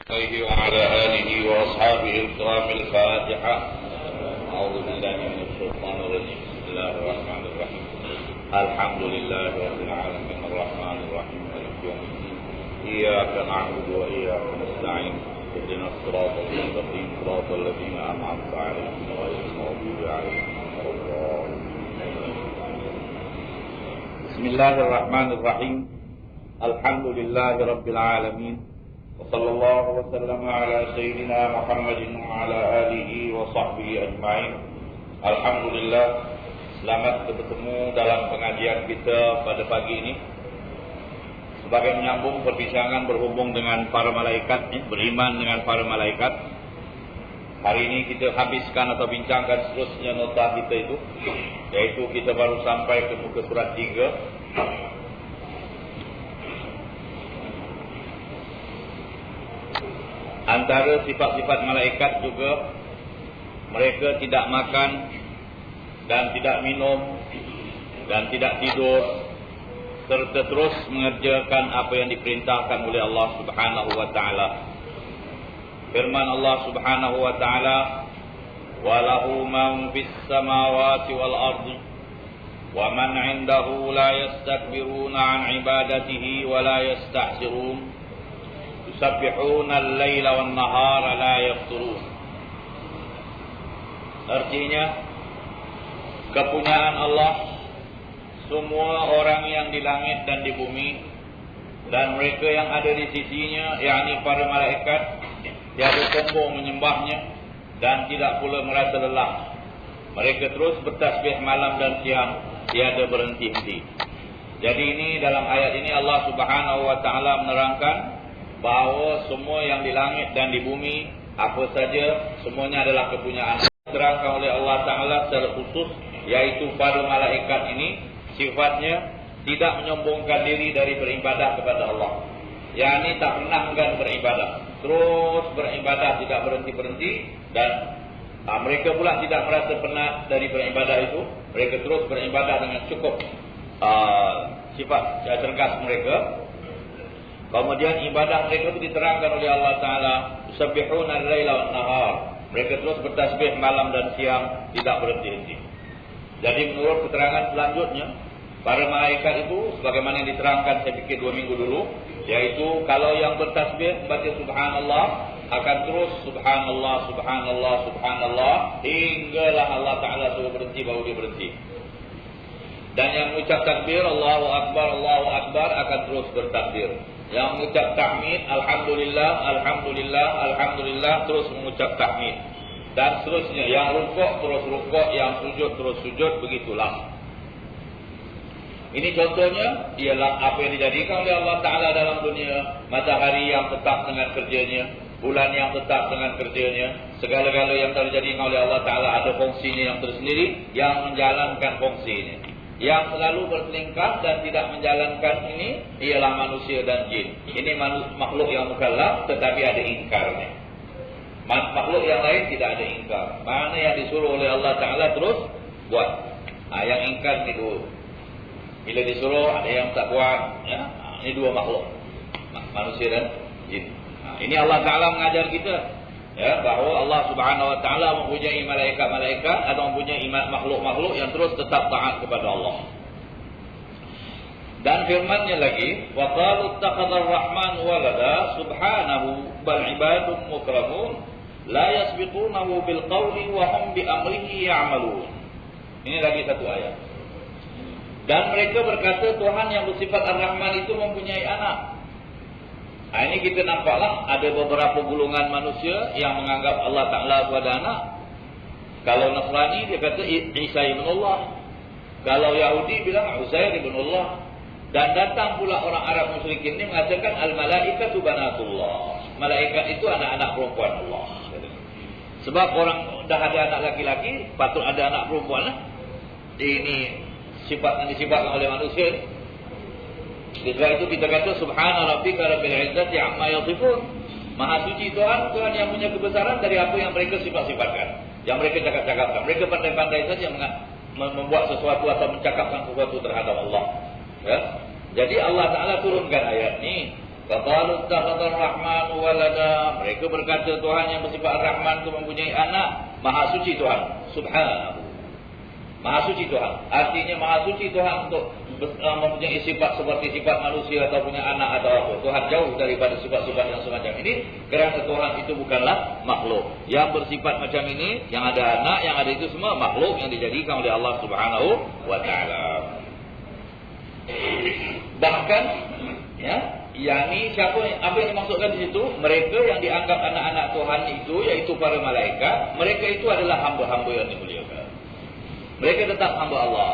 عليه وعلى آله وأصحابه الكرام الفاتحة. أعوذ بالله من الشيطان الرجيم. بسم الله الرحمن الرحيم. الحمد لله رب العالمين الرحمن الرحيم مالك يوم الدين. إياك نعبد وإياك نستعين. اهدنا الصراط المستقيم صراط الذين أنعمت عليهم غير المغضوب عليهم ولا الضالين. بسم الله الرحمن الرحيم. الحمد لله رب العالمين. وصلى الله وسلم على سيدنا محمد وعلى آله وصحبه أجمعين. Alhamdulillah, selamat bertemu dalam pengajian kita pada pagi ini. Sebagai menyambung perbincangan berhubung dengan para malaikat, beriman dengan para malaikat. Hari ini kita habiskan atau bincangkan seterusnya nota kita itu, yaitu kita baru sampai ke muka surat 3. Antara sifat-sifat malaikat juga, mereka tidak makan dan tidak minum dan tidak tidur, serta terus mengerjakan apa yang diperintahkan oleh Allah Subhanahu wa taala. Firman Allah Subhanahu wa taala, "Wa lahu man fis samawati wal ardi wa man 'indahu la yastakbiruna 'an ibadatihi wa la yastahsirun. Yusabbihuna al-laila wan-nahara la yafturun." Artinya, kepunyaan Allah semua orang yang di langit dan di bumi dan mereka yang ada di sisinya, yakni para malaikat, tiada sombong menyembahnya dan tidak pula merasa lelah. Mereka terus bertasbih malam dan siang, tiada berhenti-henti. Jadi ini dalam ayat ini Allah Subhanahu wa taala menerangkan bahawa semua yang di langit dan di bumi, apa saja, semuanya adalah kepunyaan. Diterangkan oleh Allah Ta'ala secara khusus, yaitu para malaikat ini sifatnya tidak menyombongkan diri dari beribadah kepada Allah. Yakni tak pernah enggan beribadah, terus beribadah tidak berhenti-berhenti, dan mereka pula tidak merasa penat dari beribadah itu. Mereka terus beribadah dengan cukup sifat cergas mereka. Kemudian ibadah mereka itu diterangkan oleh Allah Ta'ala, "Yusabbihuna al-laila wan-nahar." Mereka terus bertasbih malam dan siang, tidak berhenti-henti. Jadi menurut keterangan selanjutnya, para malaikat itu sebagaimana yang diterangkan saya pikir 2 minggu dulu, yaitu kalau yang bertasbih baca subhanallah akan terus subhanallah, subhanallah, subhanallah hinggalah Allah Ta'ala suruh berhenti, baru dia berhenti. Dan yang mengucap takbir Allahu Akbar akan terus bertakbir. Yang mengucap tahmid alhamdulillah, alhamdulillah, alhamdulillah terus mengucap tahmid. Dan seterusnya, yang rukuk terus rukuk, yang sujud terus sujud, begitulah. Ini contohnya ialah apa yang dijadikan oleh Allah Ta'ala dalam dunia. Matahari yang tetap dengan kerjanya, bulan yang tetap dengan kerjanya, segala-gala yang terjadi oleh Allah Ta'ala ada fungsinya yang tersendiri yang menjalankan fungsi ini. Yang selalu berselingkah dan tidak menjalankan ini ialah manusia dan jin. Ini makhluk yang mukallaf tetapi ada ingkarnya. Makhluk yang lain tidak ada ingkar. Mana yang disuruh oleh Allah Ta'ala terus buat. Yang ingkar ni dua. Bila disuruh ada yang tak buat. Ya? Ini dua makhluk, manusia dan jin. Ini Allah Ta'ala mengajar kita, ya, bahawa Allah Subhanahu wa taala mempunyai malaikat-malaikat atau mempunyai makhluk-makhluk yang terus tetap taat kepada Allah. Dan firman-Nya lagi, wa qalu ittakhadha ar-rahman walada subhanahu bal ibadun mukramun la yasbiqunahu bil qawli wa hum bi amrihi ya'malun. Ini lagi satu ayat. Dan mereka berkata Tuhan yang bersifat Ar-Rahman itu mempunyai anak. Ini kita nampaklah ada beberapa golongan manusia yang menganggap Allah Ta'ala ada anak. Kalau Nasrani dia kata Isa ibn Allah. Kalau Yahudi bilang Uzair ibn Allah. Dan datang pula orang Arab musyrikin ini mengatakan al-malaikatu banatullah. Malaikat itu anak-anak perempuan Allah. Sebab orang dah ada anak laki-laki, patut ada anak perempuan lah. Ini sifat yang disifatkan oleh manusia. Sebab itu kita kata subhana rabbika rabbil izzati amma yasifun. Maha suci Tuhan, Tuhan yang punya kebesaran dari apa yang mereka sifat-sifatkan, yang mereka cakap-cakapkan. Mereka pandai-pandai saja membuat sesuatu atau mencakapkan sesuatu terhadap Allah. Ya? Jadi Allah Ta'ala turunkan ayat ni Faqalu ittakhadha ar-rahmanu walada. Mereka berkata Tuhan yang bersifat Ar-Rahman itu mempunyai anak. Maha suci Tuhan, subhanahu. Maha suci Tuhan. Artinya maha suci Tuhan untuk mempunyai sifat seperti sifat manusia atau punya anak atau apa. Tuhan jauh daripada sifat-sifat yang semacam ini, kerana Tuhan itu bukanlah makhluk. Yang bersifat macam ini, yang ada anak, yang ada itu semua makhluk yang dijadikan oleh Allah Subhanahu wa taala. Bahkan ya, yakni apa yang dimaksudkan di situ, mereka yang dianggap anak-anak Tuhan itu, yaitu para malaikat, mereka itu adalah hamba-hamba yang dimuliakan. Mereka tetap hamba Allah.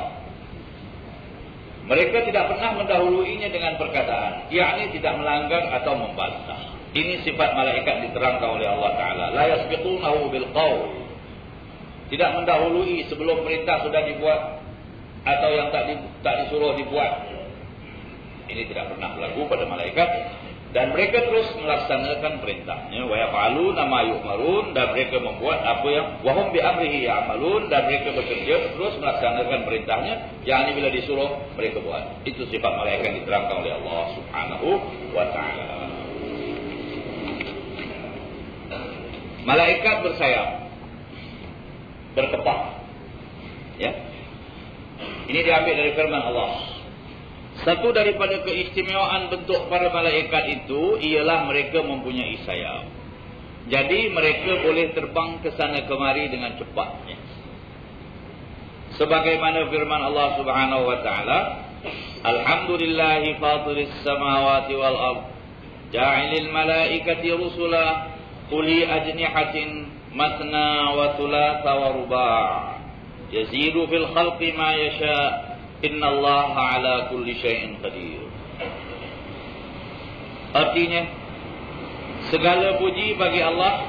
Mereka tidak pernah mendahuluinya dengan perkataan, yakni tidak melanggar atau membantah. Ini sifat malaikat diterangkan oleh Allah Taala. La yasbiqunahu bil qaul. Tidak mendahului sebelum perintah sudah dibuat atau yang tak disuruh dibuat. Ini tidak pernah berlaku pada malaikat, dan mereka terus melaksanakan perintahnya. Wa yaf'aluna ma yu'marun, dan mereka membuat apa yang wa hum bi amrihi ya'malun, dan mereka bekerja terus melaksanakan perintahnya, yakni bila disuruh mereka buat. Itu sifat malaikat diterangkan oleh Allah Subhanahu wa taala. Malaikat bersayap, berkepah. Ya. Ini diambil dari firman Allah. Satu daripada keistimewaan bentuk para malaikat itu ialah mereka mempunyai sayap. Jadi mereka boleh terbang ke sana kemari dengan cepatnya. Sebagaimana firman Allah Subhanahu wa taala, Alhamdulillahi fatiris samawati wal ard, ja'ilil malaikati rusula uli ajnihatin matna wa thulatha wa ruba', yazidu fil khalqi ma yasha'. Innallaha ala kulli syai'in qadir. Artinya, segala puji bagi Allah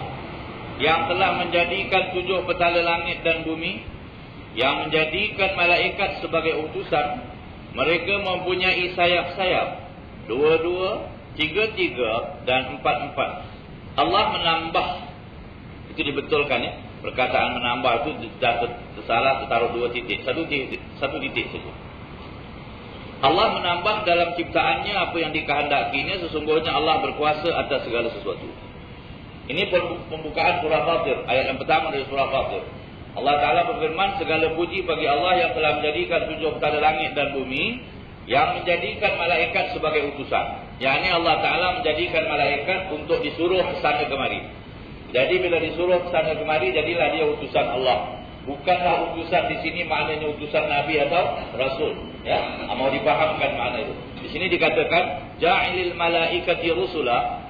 yang telah menjadikan 7 petala langit dan bumi, yang menjadikan malaikat sebagai utusan. Mereka mempunyai sayap-sayap, 2-2, 3-3 dan 4-4. Allah menambah, itu dibetulkan ya. Perkataan menambah itu tersalah, taruh 2 titik. Satu titik saja. Allah menambah dalam ciptaannya apa yang dikehendakinya. Sesungguhnya Allah berkuasa atas segala sesuatu. Ini pembukaan surah Fatir, ayat yang pertama dari surah Fatir. Allah Ta'ala berfirman, segala puji bagi Allah yang telah menjadikan 7 petala langit dan bumi, yang menjadikan malaikat sebagai utusan. Yakni Allah Ta'ala menjadikan malaikat untuk disuruh kesana kemari. Jadi bila disuruh kesana kemari, jadilah dia utusan Allah. Bukanlah utusan di sini maknanya utusan Nabi atau Rasul. Ya, mau dipahamkan makna itu. Di sini dikatakan ja'ilil malaikati rusula.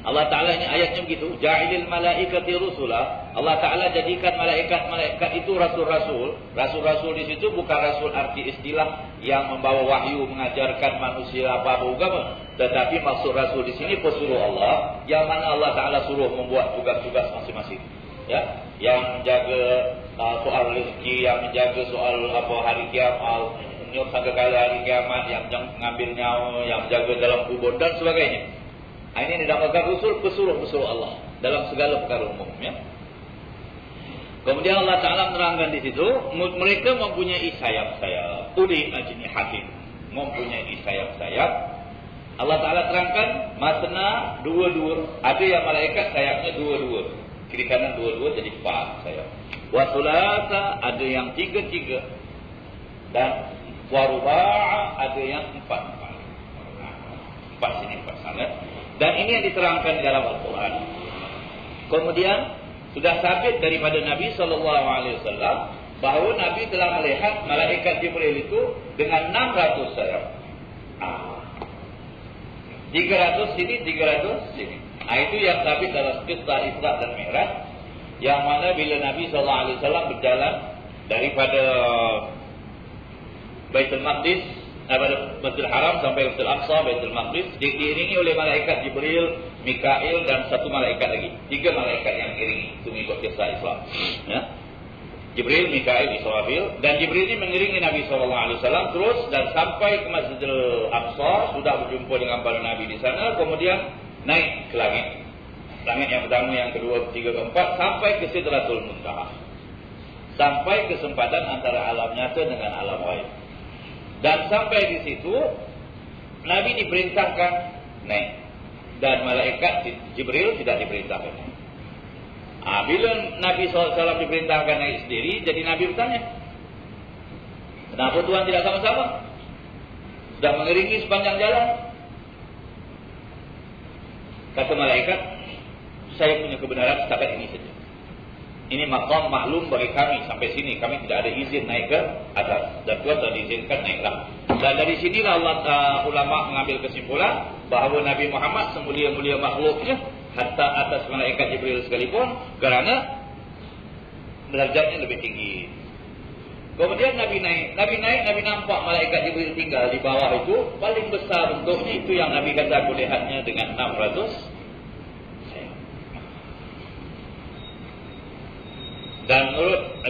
Allah Ta'ala ini ayatnya begitu. Ja'ilil malaikati rusula. Allah Ta'ala jadikan malaikat itu rasul-rasul. Rasul-rasul di situ bukan rasul arti istilah yang membawa wahyu mengajarkan manusia apa-apa agama. Tetapi maksud rasul di sini pesuruh Allah, yang mana Allah Ta'ala suruh membuat tugas-tugas masing-masing. Ya, yang menjaga soal rezeki, yang menjaga soal hari kiamat, sangkakala hari kiamat, yang mengambil nyawa, yang menjaga dalam kubur dan sebagainya. Ini dinamakan rusul, pesuruh-pesuruh Allah dalam segala perkara umum. Ya. Kemudian Allah Ta'ala menerangkan di situ, mereka mempunyai sayap-sayap. Uli ajnihatin, mempunyai sayap-sayap. Allah Ta'ala terangkan, matna 2-2. Ada yang malaikat sayapnya 2-2. Kiri kanan 2-2 jadi 4 sayap. Wa thulatha, ada yang 3-3. Dan wa ruba' ada yang 4. 4 sini, 4 sana. Dan ini yang diterangkan di dalam Al-Quran. Kemudian sudah sabit daripada Nabi SAW bahawa Nabi telah melihat malaikat Jibril itu dengan 600 sayap. 300 sini, 300 sini. Itu yang sabit dalam kisah Isra dan Mi'raj, yang mana bila Nabi SAW berjalan daripada Baitul Maqdis, daripada Masjidil Haram sampai Masjidil Aqsa, Baitul Maqdis, diiringi oleh malaikat Jibril, Mikail dan 1 malaikat lagi. 3 malaikat yang iringi. Itu mengikut kisah Islam. Ya. Jibril, Mikail, Israfil, dan Jibril ini mengiringi Nabi SAW terus dan sampai ke Masjidil Aqsa, sudah berjumpa dengan para Nabi di sana, kemudian naik ke langit. Langit yang pertama, yang kedua, ketiga, keempat, sampai ke Sidratul Muntaha. Sampai kesempatan antara alam nyata dengan alam ghaib. Dan sampai di situ, Nabi diperintahkan naik. Dan malaikat Jibril tidak diperintahkan. Bila Nabi SAW diperintahkan naik sendiri, jadi Nabi bertanya, kenapa Tuhan tidak sama-sama? Sudah mengiringi sepanjang jalan. Kata malaikat, saya punya kebenaran setakat ini saja. Ini maqam maklum bagi kami. Sampai sini kami tidak ada izin naik ke atas. Dan Tuhan telah diizinkan naiklah. Dan dari sinilah ulama mengambil kesimpulan bahawa Nabi Muhammad semulia-mulia makhluknya, hatta atas malaikat Jibril sekalipun, kerana derajatnya lebih tinggi. Kemudian Nabi naik, Nabi nampak malaikat Jibril tinggal di bawah itu, paling besar bentuknya itu yang Nabi kata aku lihatnya dengan 600. Dan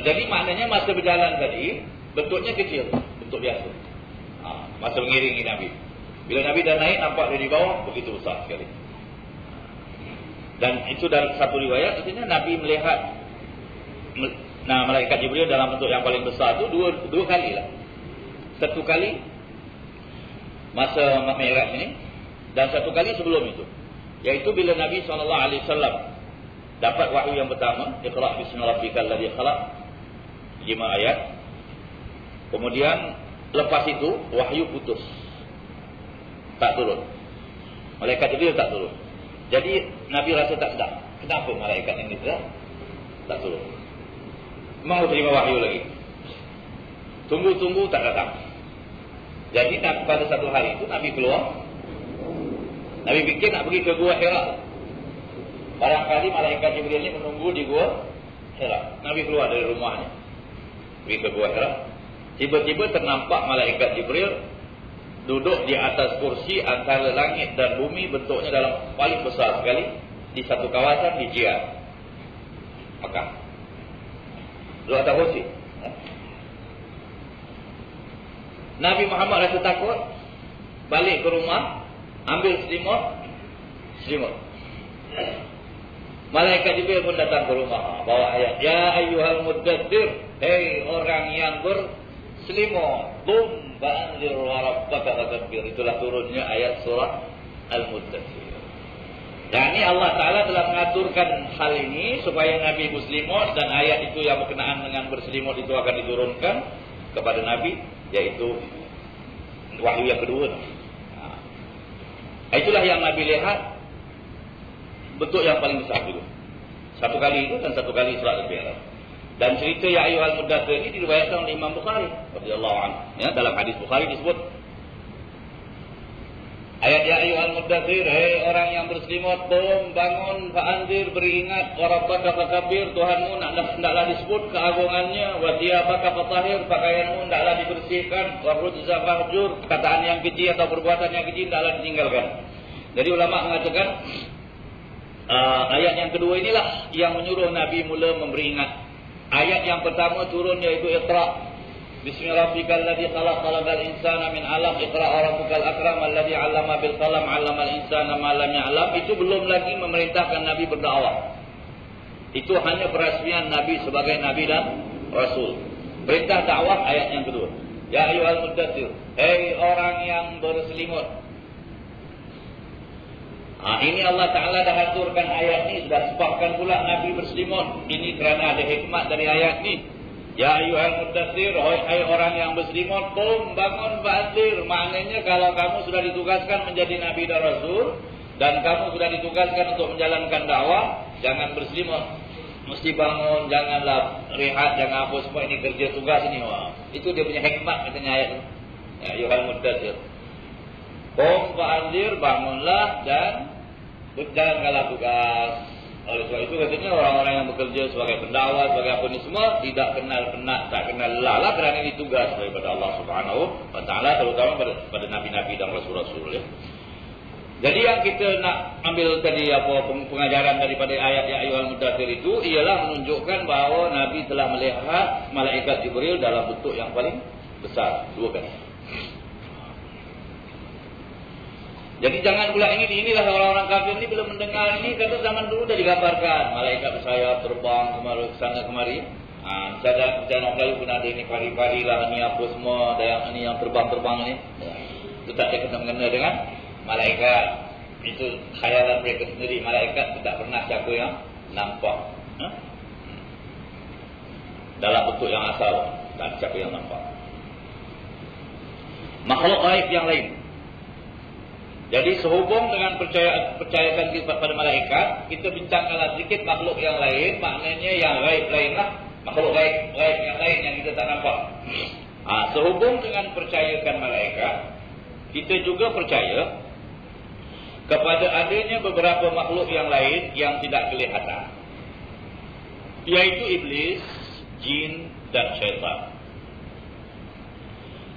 jadi maknanya masa berjalan tadi bentuknya kecil, bentuk biasa. Masa mengiringi Nabi. Bila Nabi dah naik, nampak dari bawah begitu besar sekali. Dan itu dalam satu riwayat, artinya Nabi melihat malaikat Jibril dalam bentuk yang paling besar itu dua kali lah. Satu kali masa Mi'raj ini, dan satu kali sebelum itu, yaitu bila Nabi SAW dapat wahyu yang pertama, Iqra' bismi rabbikal ladzi khalaq, 5 ayat. Kemudian lepas itu wahyu putus, tak turun. Malaikat Jibril tak turun. Jadi Nabi rasa tak sedap. Kenapa malaikat ini tak turun? Mau terima wahyu lagi. Tunggu tak datang. Jadi pada satu hari itu Nabi keluar. Nabi fikir nak pergi ke Gua Hira. Barangkali malaikat Jibril ini menunggu di Gua Hira. Nabi keluar dari rumahnya, pergi ke Gua Hira. Tiba-tiba ternampak malaikat Jibril duduk di atas kursi antara langit dan bumi, bentuknya dalam paling besar sekali, di satu kawasan di Jiyad, Makkah. Duduk atas kursi. Nabi Muhammad rasa takut, balik ke rumah, ambil selimut. Malaikat Jibril pun datang ke rumah, bawa ayat, ya ayyuhal muddathir, hei orang yang berselimut, qum fa'anzir wa rabbaka fakabbir. Itulah turunnya ayat surah Al-Muddathir. Yani Allah Ta'ala telah mengaturkan hal ini supaya Nabi berselimut, dan ayat itu yang berkenaan dengan berselimut itu akan diturunkan kepada Nabi, yaitu wahyu yang kedua. Itulah yang Nabi lihat, bentuk yang paling besar dulu. Satu kali itu dan satu kali Isra' dan Mi'raj. Dan cerita Ya Ayyuhal Muddathir ini diriwayatkan oleh Imam Bukhari radhiyallahu anhu. Ya, dalam hadis Bukhari disebut ayat Ya Ayyuhal Muddathir, hei orang yang berselimut, qum, bangun, fa'anzir, beringat, wa rabbaka fakabbir, Tuhanmu hendaklah disebut keagungannya, wa thiyabaka fatahhir, pakaianmu hendaklah dibersihkan, wa rujza fahjur, perkataan yang keji atau perbuatan yang keji hendaklah ditinggalkan. Jadi ulama mengatakan ayat yang kedua inilah yang menyuruh Nabi mula memberi ingat. Ayat yang pertama turun yaitu Iqra' bismi rabbikal ladzi khalaq, khalaqal insana min 'alaq, Iqra' rabbukal akram alladzi 'allama bil qalam 'allamal insana ma lam ya'lam. Itu belum lagi memerintahkan Nabi berdakwah. Itu hanya perasmian Nabi sebagai Nabi dan Rasul. Perintah dakwah ayat yang kedua. Ya ayyuhal muddathir, hei orang yang berselimut. Ini Allah Ta'ala dah aturkan ayat ni, sudah sebabkan pula Nabi berselimut. Ini kerana ada hikmat dari ayat ni. Ya ayyuhal muddathir, hai orang yang berselimut, qum, bangun, fa'anzir. Maknanya kalau kamu sudah ditugaskan menjadi Nabi dan Rasul, dan kamu sudah ditugaskan untuk menjalankan dakwah, jangan berselimut. Mesti bangun, janganlah rehat, jangan apa semua, ini kerja tugas ini. Itu dia punya hikmat katanya ayat ni. Ya ayyuhal muddathir, qum fa'anzir, bangunlah dan berjalankanlah tugas. Oleh sebab itu katanya orang-orang yang bekerja sebagai pendakwa, sebagai apa ni semua, tidak kenal penat, tak kenal lelah, kerana ini tugas daripada Allah Subhanahu wa Ta'ala, terutama pada nabi-nabi dan rasul-rasul. Ya. Jadi yang kita nak ambil tadi pengajaran daripada ayat Ya Ayyuhal Muddathir itu ialah menunjukkan bahawa Nabi telah melihat malaikat Jibril dalam bentuk yang paling besar, 2 kali. Jadi jangan pula inilah orang-orang kafir ni bila mendengar ini, kata zaman dulu dah digambarkan malaikat bersayap terbang kemari sana kemari. Misalnya orang Melayu pun ada ini pari-pari lah, ni apa semua, ada yang ini yang terbang-terbang ni. Itu tak ada kena-mengena dengan malaikat. Itu khayalan mereka sendiri. Malaikat tidak pernah siapa yang nampak. Dalam bentuk yang asal, dan siapa yang nampak. Makhluk gaib yang lain. Jadi sehubung dengan percayakan kita pada malaikat, kita bincangkanlah sedikit makhluk yang lain, maknanya yang gaib lainlah, makhluk gaib yang lain yang kita tak nampak. Sehubung dengan percayakan malaikat, kita juga percaya kepada adanya beberapa makhluk yang lain yang tidak kelihatan, yaitu iblis, jin dan syaitan.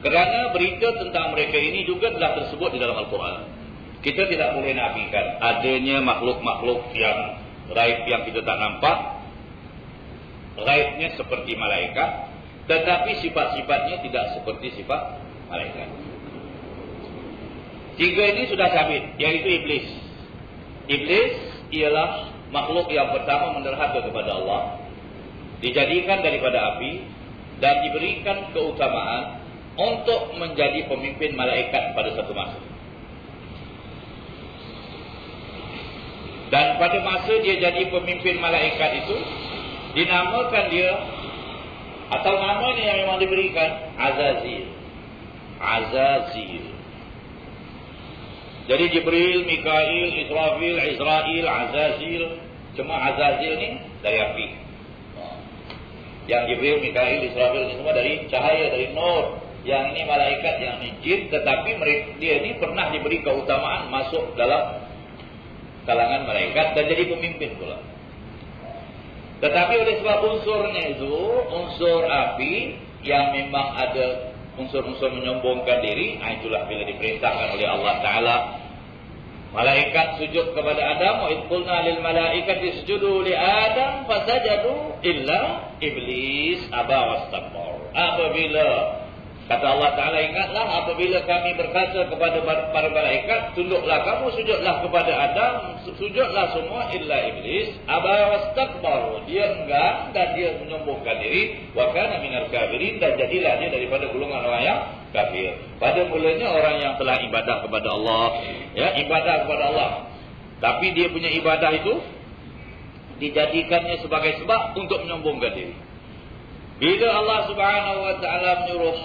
Kerana berita tentang mereka ini juga telah tersebut di dalam Al-Quran. Kita tidak boleh nafikan adanya makhluk-makhluk yang gaib yang kita tak nampak. Gaibnya seperti malaikat, tetapi sifat-sifatnya tidak seperti sifat malaikat. Tiga ini sudah sabit, yaitu iblis. Iblis ialah makhluk yang pertama menderhaka kepada Allah, dijadikan daripada api, dan diberikan keutamaan untuk menjadi pemimpin malaikat pada satu masa. Dan pada masa dia jadi pemimpin malaikat itu, dinamakan dia, atau namanya yang memang diberikan, Azazil. Azazil. Jadi Jibril, Mikail, Israfil, Israel, Azazil. Cuma Azazil ni dari api. Yang Jibril, Mikail, Israfil ni semua dari cahaya, dari nur. Yang ini malaikat, yang ini jin. Tetapi dia ni pernah diberi keutamaan masuk dalam kalangan malaikat dan jadi pemimpin pula. Tetapi oleh sebab unsurnya itu, unsur api yang memang ada unsur-unsur menyombongkan diri, itulah bila diperintahkan oleh Allah Ta'ala malaikat sujud kepada Adam. Wa idh qulna lil malaikati isjudu li Adam fasajadu illa iblis aba wastakbar. Apabila kata Allah Ta'ala, ingatlah apabila kami berkata kepada para malaikat, tunduklah kamu, sujudlah kepada Adam, sujudlah semua illa iblis aba wastakbar. Dia enggan dan dia menyombongkan diri, wa kana minal kafirin, dan jadilah dia daripada golongan orang yang kafir. Pada mulanya orang yang telah ibadah kepada Allah, ya, ibadah kepada Allah, tapi dia punya ibadah itu dijadikannya sebagai sebab untuk menyombongkan diri. Bila Allah Subhanahu wa Ta'ala menyuruh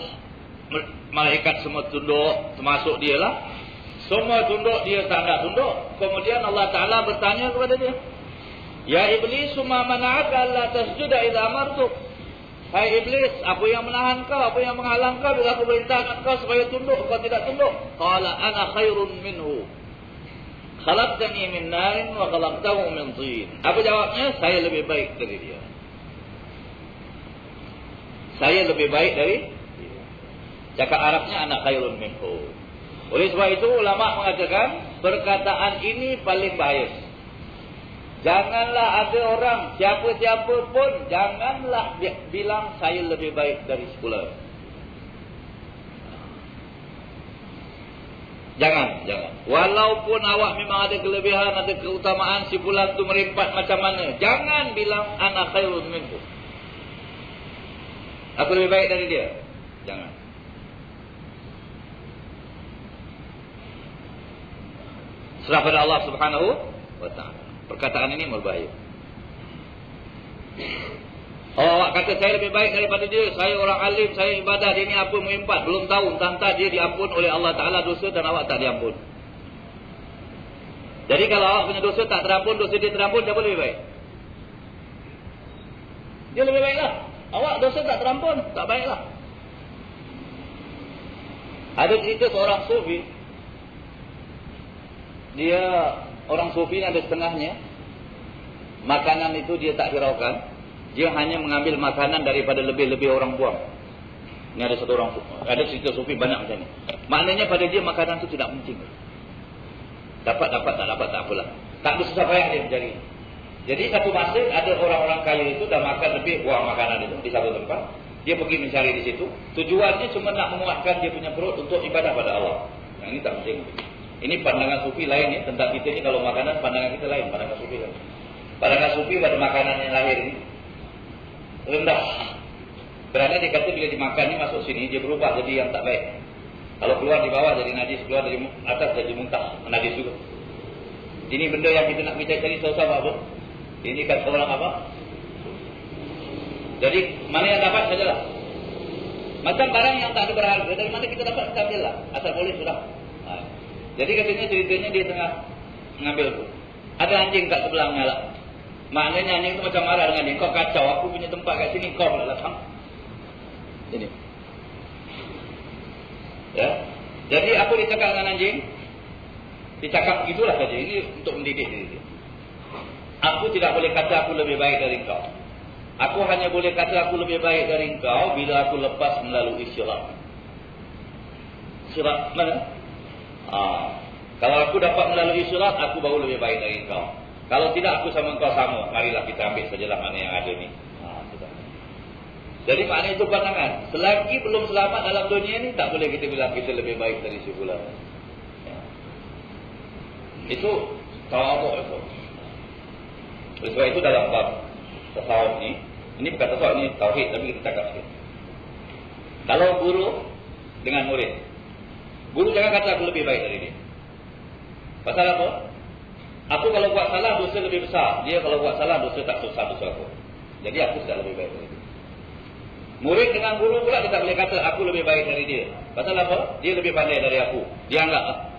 malaikat semua tunduk, termasuk dia lah, semua tunduk, dia tak nak tunduk. Kemudian Allah Ta'ala bertanya kepada dia, ya iblis, ma mana'aka alla tasjuda idza amartuk. Hai iblis, apa yang menahan kau, apa yang menghalang kau bila aku perintahkan kau supaya tunduk, kau tidak tunduk? Qala ana khairun minhu, khalaqtani min narin wa khalaqtahu min tin. Apa jawabnya? Saya lebih baik dari dia. Saya lebih baik dari dia. Cakap Arabnya ana khairun minhu. Oleh sebab itu ulama mengatakan perkataan ini paling bahaya. Janganlah ada orang, siapa-siapa pun, janganlah bilang saya lebih baik dari sepulang. Jangan. Walaupun awak memang ada kelebihan, ada keutamaan, si fulan tu merempat macam mana, jangan bilang ana khairun minhu, aku lebih baik dari dia. Jangan. Serah pada Allah Subhanahu wa Ta'ala. Perkataan ini berbahaya. Awak kata saya lebih baik daripada dia, saya orang alim, saya ibadah, dia ni apa mengimpat, belum tahu entah dia diampun oleh Allah Ta'ala dosa dan awak tak diampun. Jadi kalau awak punya dosa tak terampun, dosa dia terampun, siapa lebih baik? Dia lebih baiklah. Awak dosa tak terampun, tak baiklah. Ada cerita seorang sufi. Dia orang sufi ada setengahnya, makanan itu dia tak hiraukan. Dia hanya mengambil makanan daripada lebih-lebih orang buang. Ini ada satu orang, ada cerita sufi banyak macam ni. Maknanya pada dia makanan itu tidak penting. Dapat, tak dapat, tak apalah. Tak ada susah payah dia mencari. Jadi satu masa ada orang-orang kaya itu dah makan lebih, buang makanan itu di satu tempat. Dia pergi mencari di situ. Tujuannya cuma nak menguatkan dia punya perut untuk ibadah pada Allah. Yang ini tak penting. Ini pandangan sufi lain ya. Tentang kita ni kalau makanan, pandangan kita lain. Pandangan sufi lain. Pandangan sufi pada makanan yang lahir ini rendah. Kerana dia kata bila dimakan ni masuk sini, dia berubah jadi yang tak baik. Kalau keluar di bawah jadi najis, keluar dari atas jadi muntah, najis juga. Ini benda yang kita nak cari susah apa? Ini kata orang apa? Jadi mana yang dapat sajalah. Macam barang yang tak ada berharga, dari mana kita dapat, kita ambil lah. Asal boleh sudah. Jadi katanya ceritanya dia tengah mengambil tu. Ada anjing kat sebelahnya lah. Maknanya anjing tu macam marah dengan dia. Kau kacau, aku punya tempat kat sini, kau pula datang. Ini. Ya. Jadi aku dicakap dengan anjing. Dicakap begitulah saja. Ini untuk mendidik diri dia. Aku tidak boleh kata aku lebih baik dari kau. Aku hanya boleh kata aku lebih baik dari kau bila aku lepas melalui syirat. Syirat mana? Kalau aku dapat melalui syirat, aku baru lebih baik dari kau. Kalau tidak, aku sama kau sama. Marilah kita ambil sajalah mana yang ada ni. Sudah. Jadi maknanya itu pandangan. Selagi belum selamat dalam dunia ni, tak boleh kita bilang kita lebih baik dari si fulan. Itu tawadu itu. Sebab itu dalam bab tasawuf ni, ini bukan tasawuf, ini tauhid, tapi kita cakap sikit. Kalau guru dengan murid, guru jangan kata aku lebih baik dari dia. Pasal apa? Aku kalau buat salah dosa lebih besar, dia kalau buat salah dosa tak besar dosa aku. Jadi aku sudah lebih baik dari dia. Murid dengan guru pula kita boleh kata aku lebih baik dari dia. Pasal apa? Dia lebih pandai dari aku. Dia anggap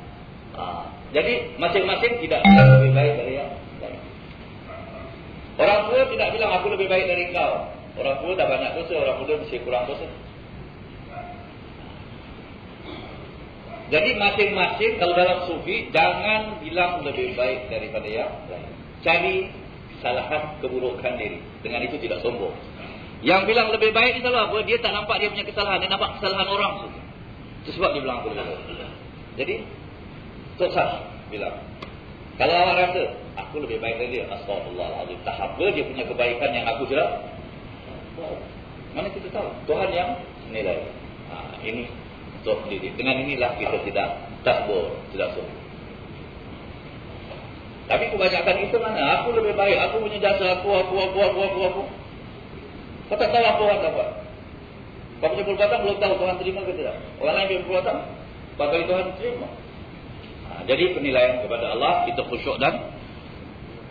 jadi masing-masing tidak bilang lebih baik dari yang lain. Orang tua tidak bilang aku lebih baik dari kau. Orang tua dah banyak dosa, orang muda mesti kurang dosa. Jadi masing-masing kalau dalam sufi jangan bilang lebih baik daripada yang lain. Cari kesalahan, keburukan diri. Dengan itu tidak sombong. Yang bilang lebih baik itu apa? Dia tak nampak dia punya kesalahan, dia nampak kesalahan orang. Itu sebab dia bilang aku lebih baik. Jadi tak sah bilang. Kalau awak rasa aku lebih baik dari dia, astagfirullahalazim. Tak apa dia punya kebaikan yang aku sudah. Mana kita tahu? Tuhan yang nilai. Ini untuk diri. Dengan inilah kita tidak takbur, tidak sombong. Tapi kebanyakan itu mana? Aku lebih baik, aku punya jasa, aku. Kau tak tahu apa orang dapat. Kau punya perbuatan belum tahu Tuhan terima ke tidak. Orang lain punya perbuatan, bagi Tuhan terima. Jadi penilaian kepada Allah, kita khusyuk dan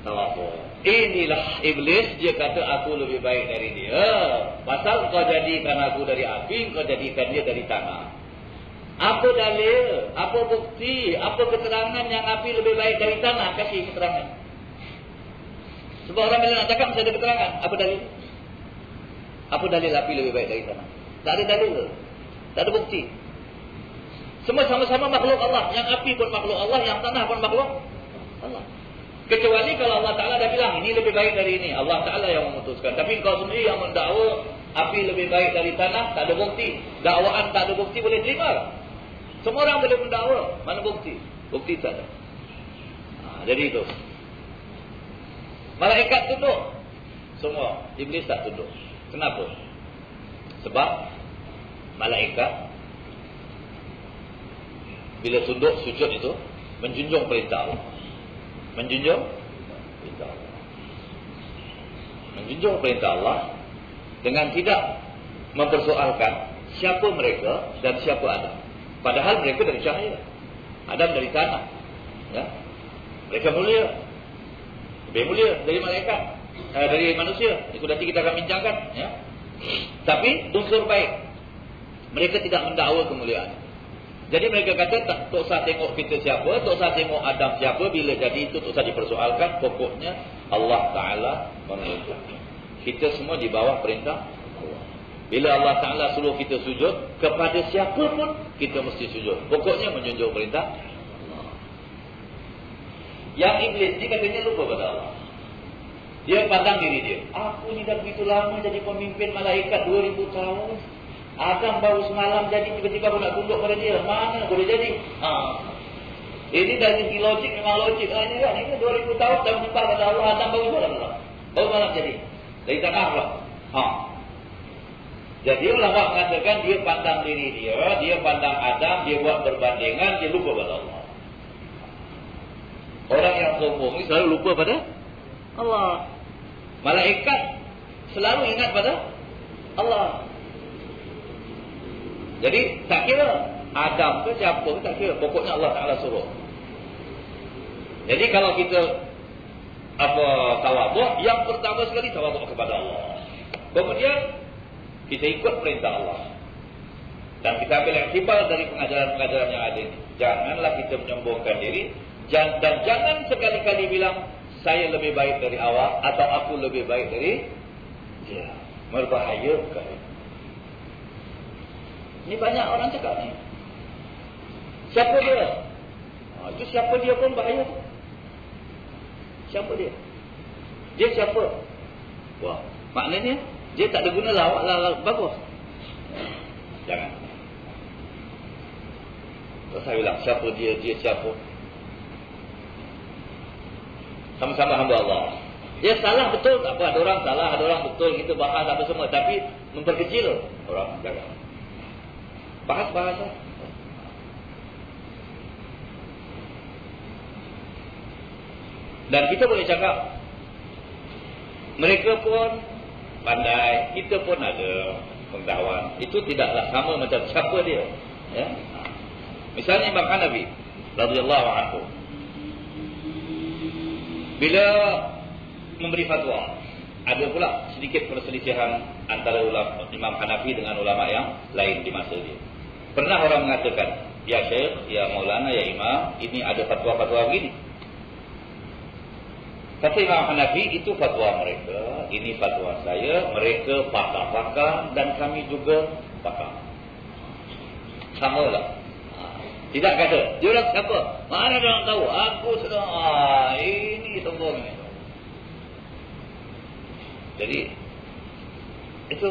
tawakal. Inilah iblis, dia kata aku lebih baik dari dia. Pasal kau jadikan aku dari api, kau jadikan dia dari tanah. Apa dalil? Apa bukti? Apa keterangan yang api lebih baik dari tanah? Kasih keterangan. Sebab orang bila nak cakap mesti ada keterangan. Apa dalil? Apa dalil api lebih baik dari tanah? Tak ada dalil. Tak ada bukti. Semua sama-sama makhluk Allah. Yang api pun makhluk Allah, yang tanah pun makhluk Allah. Kecuali kalau Allah Ta'ala dah bilang, ini lebih baik dari ini. Allah Ta'ala yang memutuskan. Tapi kau sendiri yang mendakwa api lebih baik dari tanah, tak ada bukti. Dakwaan tak ada bukti, boleh terima. Semua orang boleh mendakwa. Mana bukti? Bukti tak ada. Jadi itu. Malaikat tunduk. Semua. Iblis tak tunduk. Kenapa? Sebab malaikat bila tunduk sujud itu menjunjung perintah Allah. Menjunjung perintah Allah. Menjunjung perintah Allah dengan tidak mempersoalkan siapa mereka dan siapa Adam. Padahal mereka dari cahaya. Adam dari tanah. Ya. Mereka mulia. Lebih mulia dari malaikat. Dari manusia. Itu nanti kita akan bincangkan. Ya. Tapi unsur baik. Mereka tidak mendakwa kemuliaan. Jadi mereka kata tak usah tengok kita siapa, tak usah tengok Adam siapa, bila jadi itu tak usah dipersoalkan, pokoknya Allah Ta'ala memerintah. Kita semua di bawah perintah Allah. Bila Allah Ta'ala suruh kita sujud, kepada siapa pun kita mesti sujud. Pokoknya menjunjung perintah Allah. Yang iblis ni katanya lupa pada Allah. Dia pandang diri dia. Aku ni dah begitu lama jadi pemimpin malaikat 2000 tahun. Adam baru semalam jadi, tiba-tiba aku nak tunduk pada dia. Mana boleh jadi? Ini dari segi logik, memang logik lah ini kan. Ini 2000 tahun dah menyembah pada Allah. Adam baru semalam jadi. Dari tanah pula. Jadi ulama mengatakan dia pandang diri dia pandang Adam, dia buat perbandingan, dia lupa pada Allah. Orang yang sombong ini selalu lupa pada Allah. Malaikat selalu ingat pada Allah. Jadi tak kira Adam ke siapa ke tak kira. Pokoknya Allah Ta'ala suruh. Jadi kalau kita tawaduk, yang pertama sekali tawaduk kepada Allah. Kemudian kita ikut perintah Allah. Dan kita ambil iktibar dari pengajaran-pengajaran yang ada ini. Janganlah kita menyombongkan diri. Dan jangan sekali-kali bilang, saya lebih baik dari awak atau aku lebih baik dari dia. Merbahayakan. Ini banyak orang cakap ni. Siapa dia? Itu siapa dia pun bahaya. Siapa dia? Dia siapa? Wah, maknanya dia tak ada guna lawak lah bagus. Jangan. Terus saya bilang, siapa dia siapa? Sama-sama hamba Allah. Dia salah betul, tak apa. Ada orang salah, ada orang betul. Kita bahas apa semua. Tapi memperkecil orang jaga. Bahas-bahas lah. Dan kita boleh cakap, mereka pun pandai, kita pun ada pengetahuan. Itu tidaklah sama macam siapa dia. Ya? Misalnya Imam Hanafi radhiyallahu anhu, bila memberi fatwa, ada pula sedikit perselisihan antara ulama Imam Hanafi dengan ulama yang lain di masa dia. Pernah orang mengatakan, ya Syekh, ya Maulana, ya Imam, ini ada fatwa-fatwa begini. Kata Imam Hanafi, itu fatwa mereka, ini fatwa saya, mereka pakar-pakar dan kami juga pakar. Sama lah. Tidak kata, dia orang siapa? Mana dia orang tahu? Aku sedang, ini sombong. Jadi, itu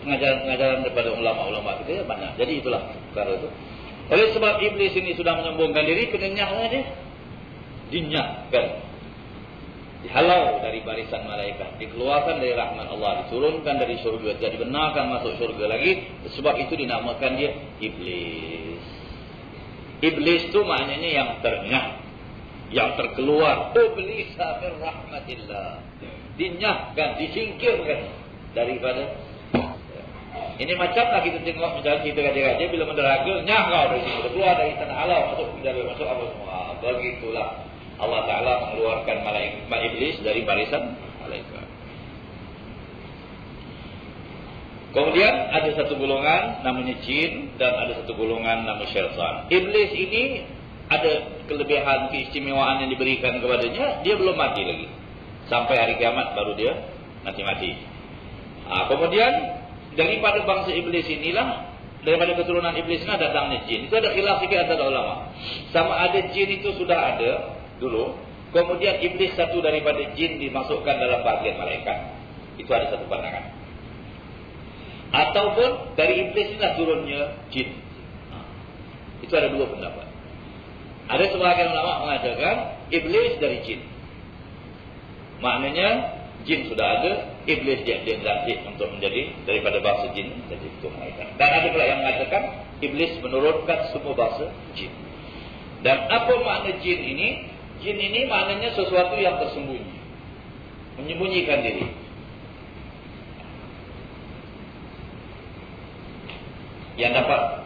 pengajaran daripada ulama-ulama kita banyak. Jadi itulah perkara itu. Oleh sebab iblis ini sudah menyombongkan diri, kena nyaklah dia. Dinyakkan. Dihalau dari barisan malaikat, dikeluarkan dari rahmat Allah, diturunkan dari syurga, tidak dibenarkan masuk syurga lagi. Sebab itu dinamakan dia iblis. Iblis itu maknanya yang ternyak, yang terkeluar. Iblisa min rahmatillah. Dinyahkan, disingkirkan daripada. Ini macamlah kita tengok misalnya kita raja-raja bila menderaga, nyah kau dari sini, keluar dari tanah halau, masuk penjara, masuk apa semua. Begitulah Allah Ta'ala mengeluarkan malaikat iblis dari barisan malaikat. Kemudian ada satu golongan namanya jin dan ada satu golongan namanya syaitan. Iblis ini ada kelebihan, keistimewaan yang diberikan kepadanya, dia belum mati lagi. Sampai hari kiamat baru dia nanti mati. Kemudian daripada bangsa iblis inilah, daripada keturunan iblis ini datangnya jin. Itu ada khilaf sikit antara ulama. Sama ada jin itu sudah ada dulu, kemudian iblis satu daripada jin dimasukkan dalam bagian malaikat. Itu ada satu pandangan. Ataupun dari iblis inilah turunnya jin. Itu ada dua pendapat. Ada sebahagian ulama mengatakan iblis dari jin. Maknanya jin sudah ada, iblis dia dilantik untuk menjadi daripada bangsa jin jadi itu malaikat. Dan ada pula yang mengatakan iblis menurunkan semua bangsa jin. Dan apa makna jin ini? Jin ini maknanya sesuatu yang tersembunyi, menyembunyikan diri. Yang dapat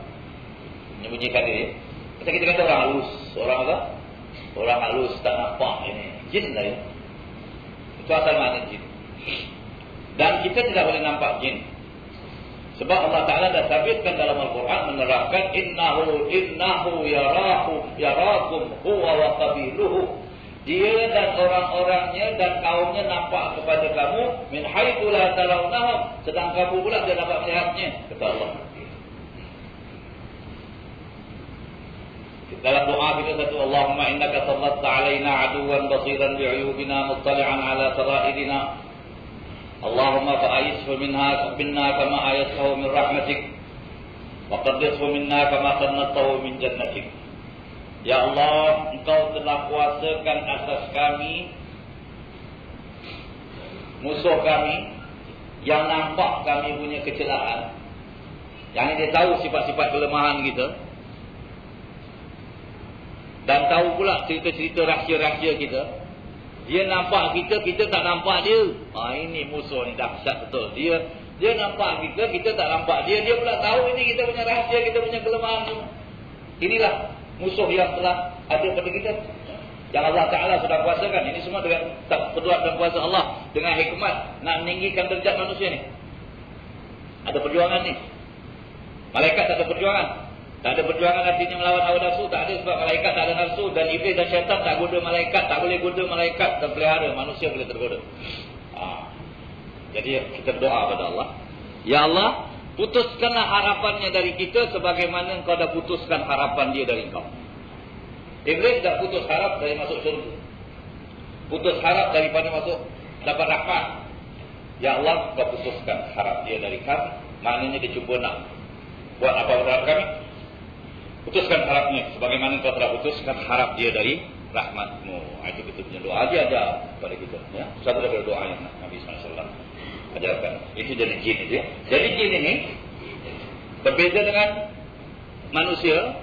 menyembunyikan diri. Kita kata orang halus, orang apa? Orang halus tak nampak ini. Jin lah ya. Itu asal makna jin. Dan kita tidak boleh nampak jin. Sebab Allah Ta'ala dah sabitkan dalam Al-Quran menerangkan innahu yarakum huwa wa qabiluhu. Dia dan orang-orangnya dan kaumnya nampak kepada kamu min haitsu la tarawnahum, sedang kamu pula tidak dapat melihatnya, kata Allah. Dalam doa kita satu, Allahumma innaka sallatta alaina aduwan basiran bi'uyubina muttali'an ala sarairina. Allahumma fa'ayishu minna kama ayashu min rahmatik wa qaddishu minna kama qannatahu min jannatik. Ya Allah, Engkau telah kuasakan atas kami musuh kami yang nampak kami punya kecelakaan, yang dia tahu sifat-sifat kelemahan kita dan tahu pula cerita-cerita rahsia-rahsia kita. Dia nampak kita, kita tak nampak dia. Ini musuh ni dahsyat betul. Dia nampak kita, kita tak nampak dia. Dia pula tahu ini kita punya rahsia, kita punya kelemahan. Inilah musuh yang telah ada pada kita. yang Allah Ta'ala sudah kuasakan. Ini semua dengan perbuatan dan kuasa Allah, dengan hikmat nak meninggikan derajat manusia ni. Ada perjuangan ni. Malaikat tak ada perjuangan. Tak ada perjuangan artinya melawan hawa nafsu. Tak ada, sebab malaikat tak ada nafsu. Dan iblis dan syaitan tak goda malaikat. Tak boleh goda malaikat terpelihara. Manusia boleh tergoda. Jadi kita berdoa kepada Allah, ya Allah, putuskanlah harapannya dari kita sebagaimana engkau dah putuskan harapan dia dari engkau. Iblis dah putus harap dari masuk syurga. Putus harap daripada masuk dapat rahmat. Ya Allah, kau putuskan harap dia dari kami. Maknanya dia cuba nak buat apa terhadap kami. Putuskan harapnya sebagaimana kau telah putuskan harap dia dari rahmatmu. Itu kita punya doa aja kepada kita. Ya? Satu daripada doa yang Nabi SAW ajarkan. Itu jadi jin itu. Ya? Jadi jin ini berbeza dengan manusia.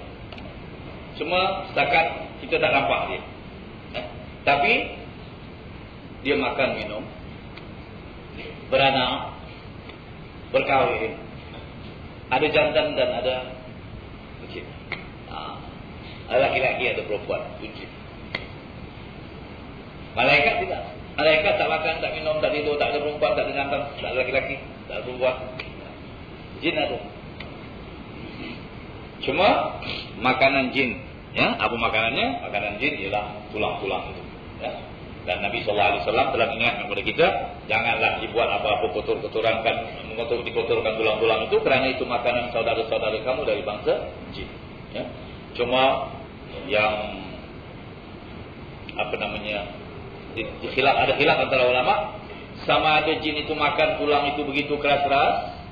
Cuma setakat kita tak nampak dia. Ya? Tapi dia makan minum, beranak, berkahwin, ada jantan dan ada jin. Ada laki-laki, ada perempuan, jin. Malaikat tidak. Malaikat tak makan, tak minum, tak tidur, tak ada perempuan, tak ada jantan, tak ada laki-laki, tak ada perempuan. Jin ada. Cuma makanan jin, ya, apa makanannya? Makanan jin ialah tulang-tulang itu. Ya. Dan Nabi SAW telah mengingatkan kepada kita, janganlah dibuat apa-apa kotor-kotoran, dikotorkan tulang-tulang itu, kerana itu makanan saudara-saudara kamu dari bangsa jin. Ya. Cuma yang apa namanya, ada khilaf antara ulama, sama ada jin itu makan tulang itu begitu keras-keras,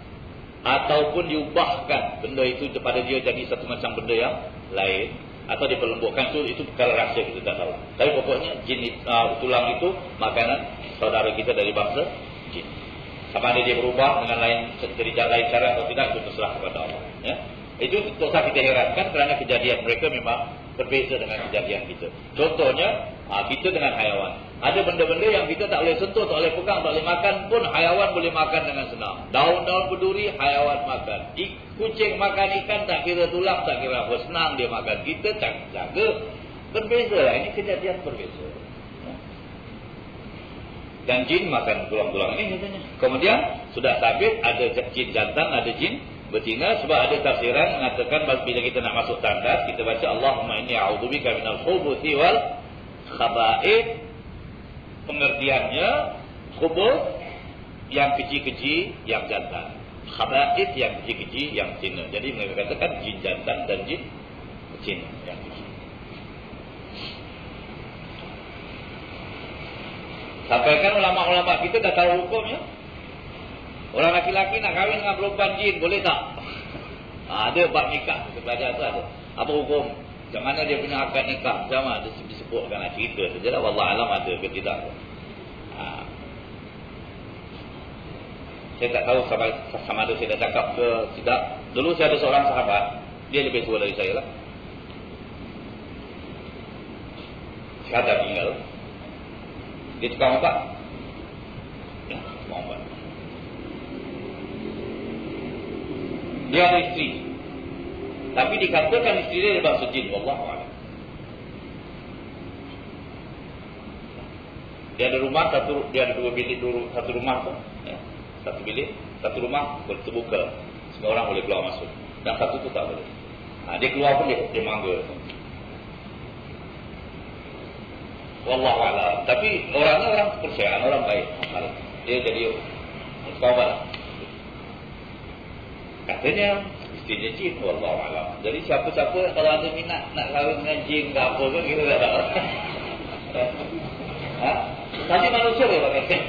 ataupun diubahkan benda itu kepada dia jadi satu macam benda yang lain, atau diperlembutkan. Itu perkara rahsia, kita tak tahu. Tapi pokoknya jin tulang itu makanan saudara kita dari bangsa jin. Sama ada dia berubah dengan lain cara atau tidak, itu terserah kepada Allah. Ya? Itu tak usah kita herankan, kerana kejadian mereka memang berbeza dengan kejadian kita. Contohnya, kita dengan haiwan. Ada benda-benda yang kita tak boleh sentuh, tak boleh pegang, tak boleh makan pun, haiwan boleh makan dengan senang. Daun-daun berduri, haiwan makan. Kucing makan ikan, tak kira tulang, tak kira apa, senang dia makan. Kita tak jaga. Berbeza lah, ini kejadian berbeza. Dan jin makan tulang-tulang ini katanya. Kemudian, sudah sabit, ada jin jantan, ada jin betina. Sebab ada tafsiran mengatakan bila kita nak masuk tandas, kita baca Allahumma inni a'udzubika minal khubuthi wal khaba'ith. Pengertiannya, khubuth yang keji-keji yang jantan, khaba'ith yang keji-keji yang betina. Jadi mereka katakan jin jantan dan jin betina yang keji. Sampaikan ulama-ulama kita dah tahu hukumnya. Orang laki-laki nak kahwin dengan perempuan jin, boleh tak? Ada bab nikah, kita belajar tu ada. Apa hukum? Macam mana dia punya akad nikah? Macam mana dia disebutkan, cerita saja lah. Wallahualam ada ke tidak. Saya tak tahu sama ada saya dah cakap ke tidak. Dulu saya ada seorang sahabat, dia lebih tua dari saya lah. Saya dah tinggal. Dia tukang ubat. Ya, tukang ubat. Dia ada isteri, tapi dikatakan isteri dia bangsa jin. Wallahualam. Dia ada rumah dia ada dua bilik, satu rumah tu, ya. Satu bilik, satu rumah terbuka, semua orang boleh keluar masuk. Dan satu tu tak boleh. Dia keluar pun dia mangga. Wallahualam. Tapi orangnya orang kepercayaan, orang baik. Dia jadi kawan. Katanya istrinya jin, wallahualam. Jadi siapa-siapa kalau ada minat nak kahwin dengan jin ke apa ke, kita tak tahu. Tapi manusia boleh pakai.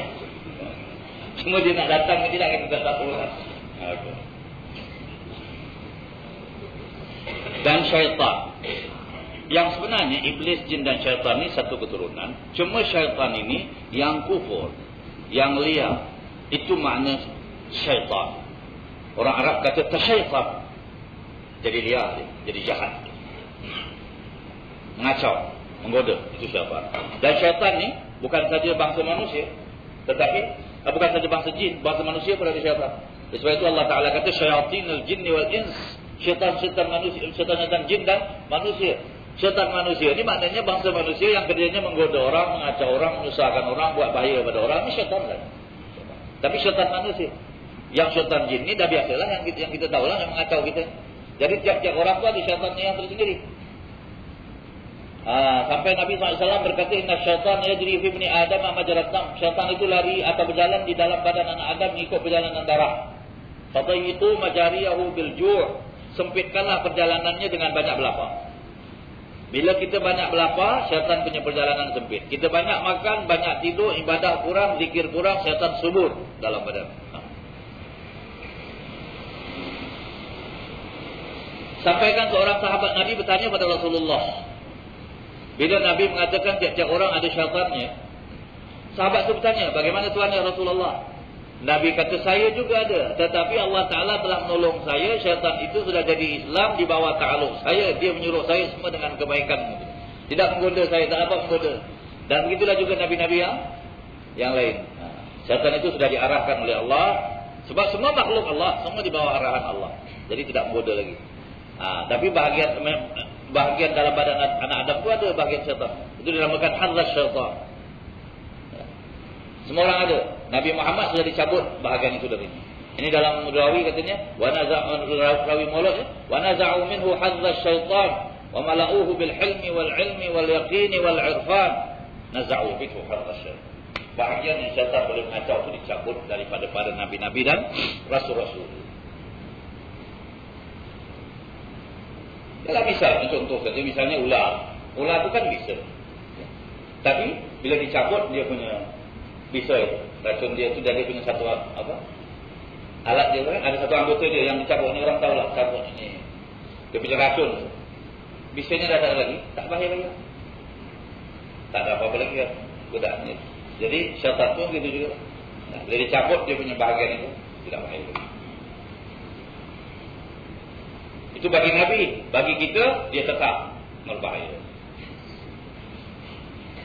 Cuma dia nak datang ke tidak, kita tak tahu. Okay. Dan syaitan. Yang sebenarnya iblis, jin dan syaitan ini satu keturunan. Cuma syaitan ini yang kufur, yang liar. Itu makna syaitan. Orang Arab kata tasyaitan. Jadi liar dia, jadi jahat. Mengacau, menggoda, itu syaitan. Dan syaitan ni bukan saja bangsa manusia, tetapi bukan saja bangsa jin, bangsa manusia pun ada syaitan. Sebab itu Allah Ta'ala kata syayatinul jinni wal ins. Syaitan-syaitan manusia, syaitan-syaitan jin dan manusia. Syaitan manusia ini maknanya bangsa manusia yang kerjanya menggoda orang, mengacau orang, menyusahkan orang, buat bahaya pada orang. Ini syaitan kan. Tapi syaitan manusia. Yang syaitan jin ini dah biasalah yang kita tahu lah yang mengacau kita. Jadi tiap-tiap orang tu ada syaitannya yang tersendiri. Sampai Nabi SAW berkata, Inna syaitan yajri fi ibni Adam majrat dam. Syaitan itu lari atau berjalan di dalam badan anak Adam mengikut perjalanan darah. Fatayyitu majariyahu bil ju'. Sempitkanlah perjalanannya dengan banyak berlapar. Bila kita banyak berlapar, syaitan punya perjalanan sempit. Kita banyak makan, banyak tidur, ibadah kurang, zikir kurang, syaitan subur dalam badan. Sampaikan seorang sahabat Nabi bertanya pada Rasulullah. Bila Nabi mengatakan tiap-tiap orang ada syaitannya, sahabat itu bertanya, bagaimana Tuhan ya Rasulullah? Nabi kata, saya juga ada. Tetapi Allah Ta'ala telah menolong saya. Syaitan itu sudah jadi Islam di bawah ta'aluk saya. Dia menyuruh saya semua dengan kebaikan. Tidak menggoda saya, tak apa menggoda. Dan begitulah juga Nabi-Nabi yang lain. Syaitan itu sudah diarahkan oleh Allah. Sebab semua makhluk Allah, semua di bawah arahan Allah. Jadi tidak menggoda lagi. Tapi bahagian dalam badan anak Adam itu ada bahagian syaitan. Itu dinamakan hazzaz syaitan. Semua orang ada. Nabi Muhammad sudah dicabut bahagian itu dari ini. Ini dalam rawi katanya, wa naza'u rawi mulut ya, wa naza'u minhu hazzaz syaitan wa mala'uhu bil hilmi wal ilmi wal yaqini wal irfan. Naza'u minhu hazzaz syaitan. Bahagian yang syaitan boleh mengacau itu dicabut daripada para nabi-nabi dan rasul-rasul. Kalau misal contoh kata misalnya ular. Ular itu kan bisa. Tapi bila dicabut dia punya bisa racun dia tu dia punya satu apa? Alat dia kan ada satu anggota dia yang dicabut ni orang tahu lah cabut ni. Dia punya racun. Bisanya dah tak ada lagi, tak bahaya lagi. Tak ada apa-apa lagi kan godaannya. Jadi syaitan tu gitu juga. Bila dicabut dia punya bahagian itu tidak bahaya lagi. Itu bagi Nabi, bagi kita dia tetap berbahaya.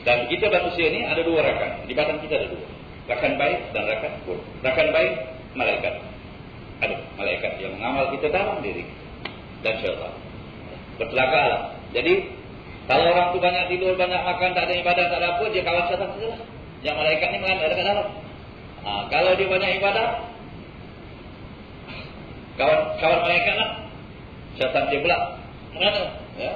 Dan kita manusia ni ada dua rakan. Di badan kita ada dua. Rakan baik dan rakan buruk. Rakan baik, malaikat. Ada malaikat yang mengamal kita dalam diri. Dan syaitan. Bertelagalah. Jadi, kalau orang tu banyak tidur, banyak makan, tak ada ibadah, tak ada apa, dia kawan syaitan sajalah. Yang malaikat ni ada kat dalam. Kalau dia banyak ibadah, kawan malaikat lah. Syaitan dia pula. Mana? Ya.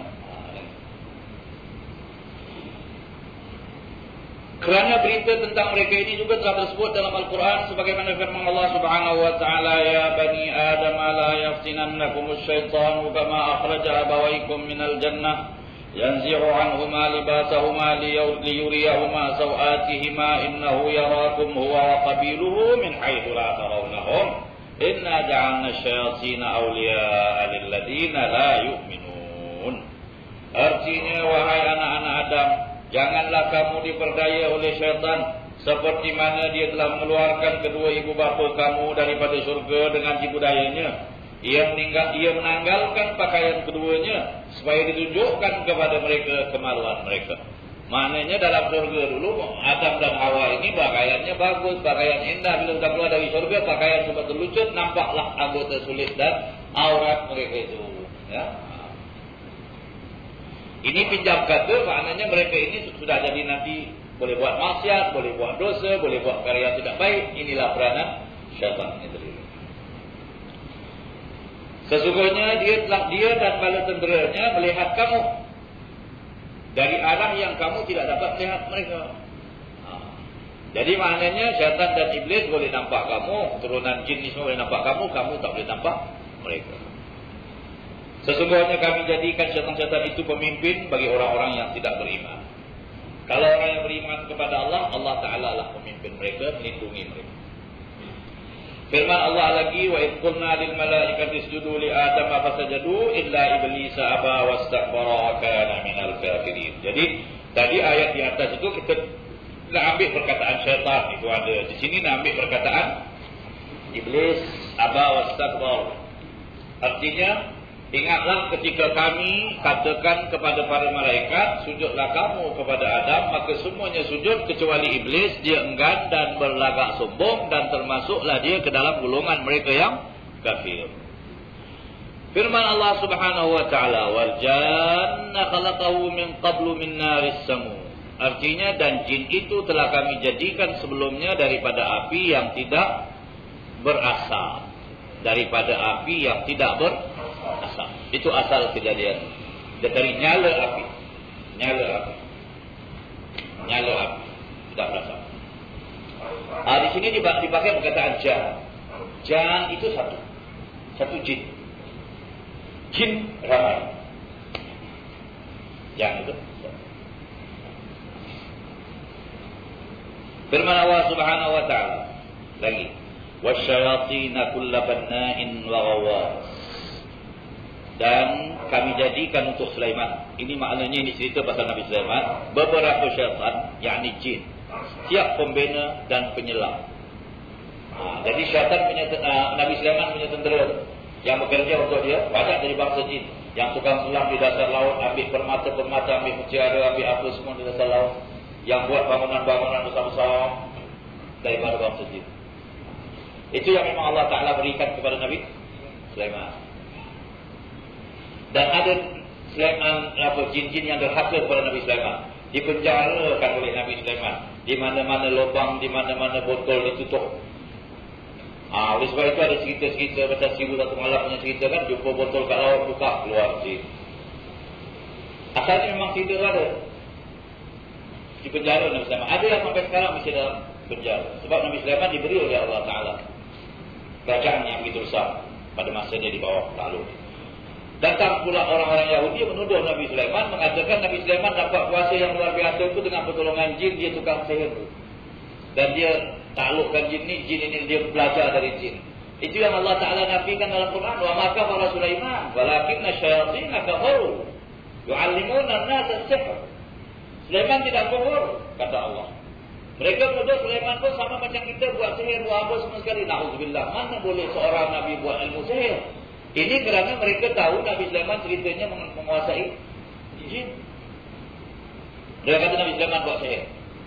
Kerana berita tentang mereka ini juga telah tersebut dalam Al-Quran sebagaimana firman Allah Subhanahu wa taala, ya bani Adam la yaftinannakumus syaitanu kama akhraja abawaykum minal jannah yanzi'u 'anhuma libasahuma liyuriyahuma sawatihima innahu yarakum huwa wa qabiluhu min haitsu la tarawnahum inna ja'alna asyayatina awliya'a lil ladzina la yu'minun. Artinya wahai anak-anak Adam, janganlah kamu diperdaya oleh syaitan seperti mana dia telah mengeluarkan kedua ibu bapa kamu daripada syurga dengan tipu dayanya. Ia menanggalkan pakaian keduanya supaya ditunjukkan kepada mereka kemaluan mereka. Maknanya dalam syurga dulu Adam dan Hawa ini pakaiannya bagus, pakaian indah. Bila sudah keluar dari syurga, pakaian sempat terlucut, nampaklah anggota sulit dan aurat mereka itu. Ya. Ini pinjam kata, maknanya mereka ini sudah jadi nanti boleh buat maksiat, boleh buat dosa, boleh buat karya tidak baik. Inilah peranan syaitan itu. Sesungguhnya dia dan bala tenteranya melihat kamu dari arah yang kamu tidak dapat melihat mereka. Jadi maknanya syaitan dan iblis boleh nampak kamu, turunan jin semua boleh nampak kamu, kamu tak boleh nampak mereka. Sesungguhnya kami jadikan syaitan-syaitan itu pemimpin bagi orang-orang yang tidak beriman. Kalau orang yang beriman kepada Allah, Allah Ta'ala lah pemimpin mereka, melindungi mereka. Firman Allah lagi, wa idh qulna lil malaikati isjudu li Adama fasajadu illa iblisa aba wastakbara wa kana minal kafirin. Jadi tadi ayat di atas itu kita nak ambil perkataan syaitan itu ada. Di sini nak ambil perkataan iblis aba wastakbara. Artinya ingatlah ketika kami katakan kepada para malaikat, sujudlah kamu kepada Adam, maka semuanya sujud kecuali iblis, dia enggan dan berlagak sombong dan termasuklah dia ke dalam golongan mereka yang kafir. Firman Allah Subhanahu wa taala, "Wal janna khalaqahu min qablu min naris samu." Artinya, dan jin itu telah kami jadikan sebelumnya daripada api yang tidak berasap. Daripada api yang tidak berasap. Itu asal kejadian. Dari nyala api. Nyala api. Nyala api. Tidak berasap. Di sini dipakai perkataan jan. Jan itu satu. Satu jin. Jin ramai. Jan itu. Firman Allah Subhanahu wa taala lagi, "Wasyayatina kulla banna'in wa ghawwas." Dan kami jadikan untuk Sulaiman. Ini maknanya, ini cerita pasal Nabi Sulaiman, beberapa syaitan, yakni jin, siap pembina dan penyelam. Jadi syaitan punya Nabi Sulaiman punya tentera yang bekerja untuk dia, banyak dari bangsa jin. Yang tukang selam di dasar laut, ambil permata-permata, ambil mutiara, ambil apa semua di dasar laut. Yang buat bangunan-bangunan besar-besar daripada bangsa jin. Itu yang memang Allah Ta'ala berikan kepada Nabi Sulaiman. Dan ada Sulaiman, jin-jin yang derhaka kepada Nabi Sulaiman, dipenjarakan oleh Nabi Sulaiman. Di mana-mana lubang, di mana-mana botol ditutup. Oleh sebab itu ada cerita-cerita macam 1001 Malam punya cerita kan, jumpa botol kat laut, buka, keluar jin. Asalnya memang cerita ada. Di penjara Nabi Sulaiman. Ada yang sampai sekarang masih dalam penjara. Sebab Nabi Sulaiman diberi oleh Allah Ta'ala kerajaan yang begitu besar pada masa dia di bawah takluk. Datang pula orang-orang Yahudi menuduh Nabi Sulaiman, mengatakan Nabi Sulaiman dapat kuasa yang luar biasa itu dengan pertolongan jin, dia tukang sihir. Dan dia taklukkan jin ini dia belajar dari jin. Itu yang Allah Ta'ala nafikan dalam Quran. Wa ma kafara Sulaiman walakinna syayatina kafaru yu'allimuna an-nasa as-sihr. Sulaiman tidak kufur, kata Allah. Mereka menuduh Sulaiman pun sama macam kita buat sihir, buat apa semua sekali. Na'udzubillah, mana boleh seorang Nabi buat ilmu sihir? Ini kerana mereka tahu Nabi Sulaiman ceritanya menguasai jin. Dia kata Nabi Sulaiman buat sihir.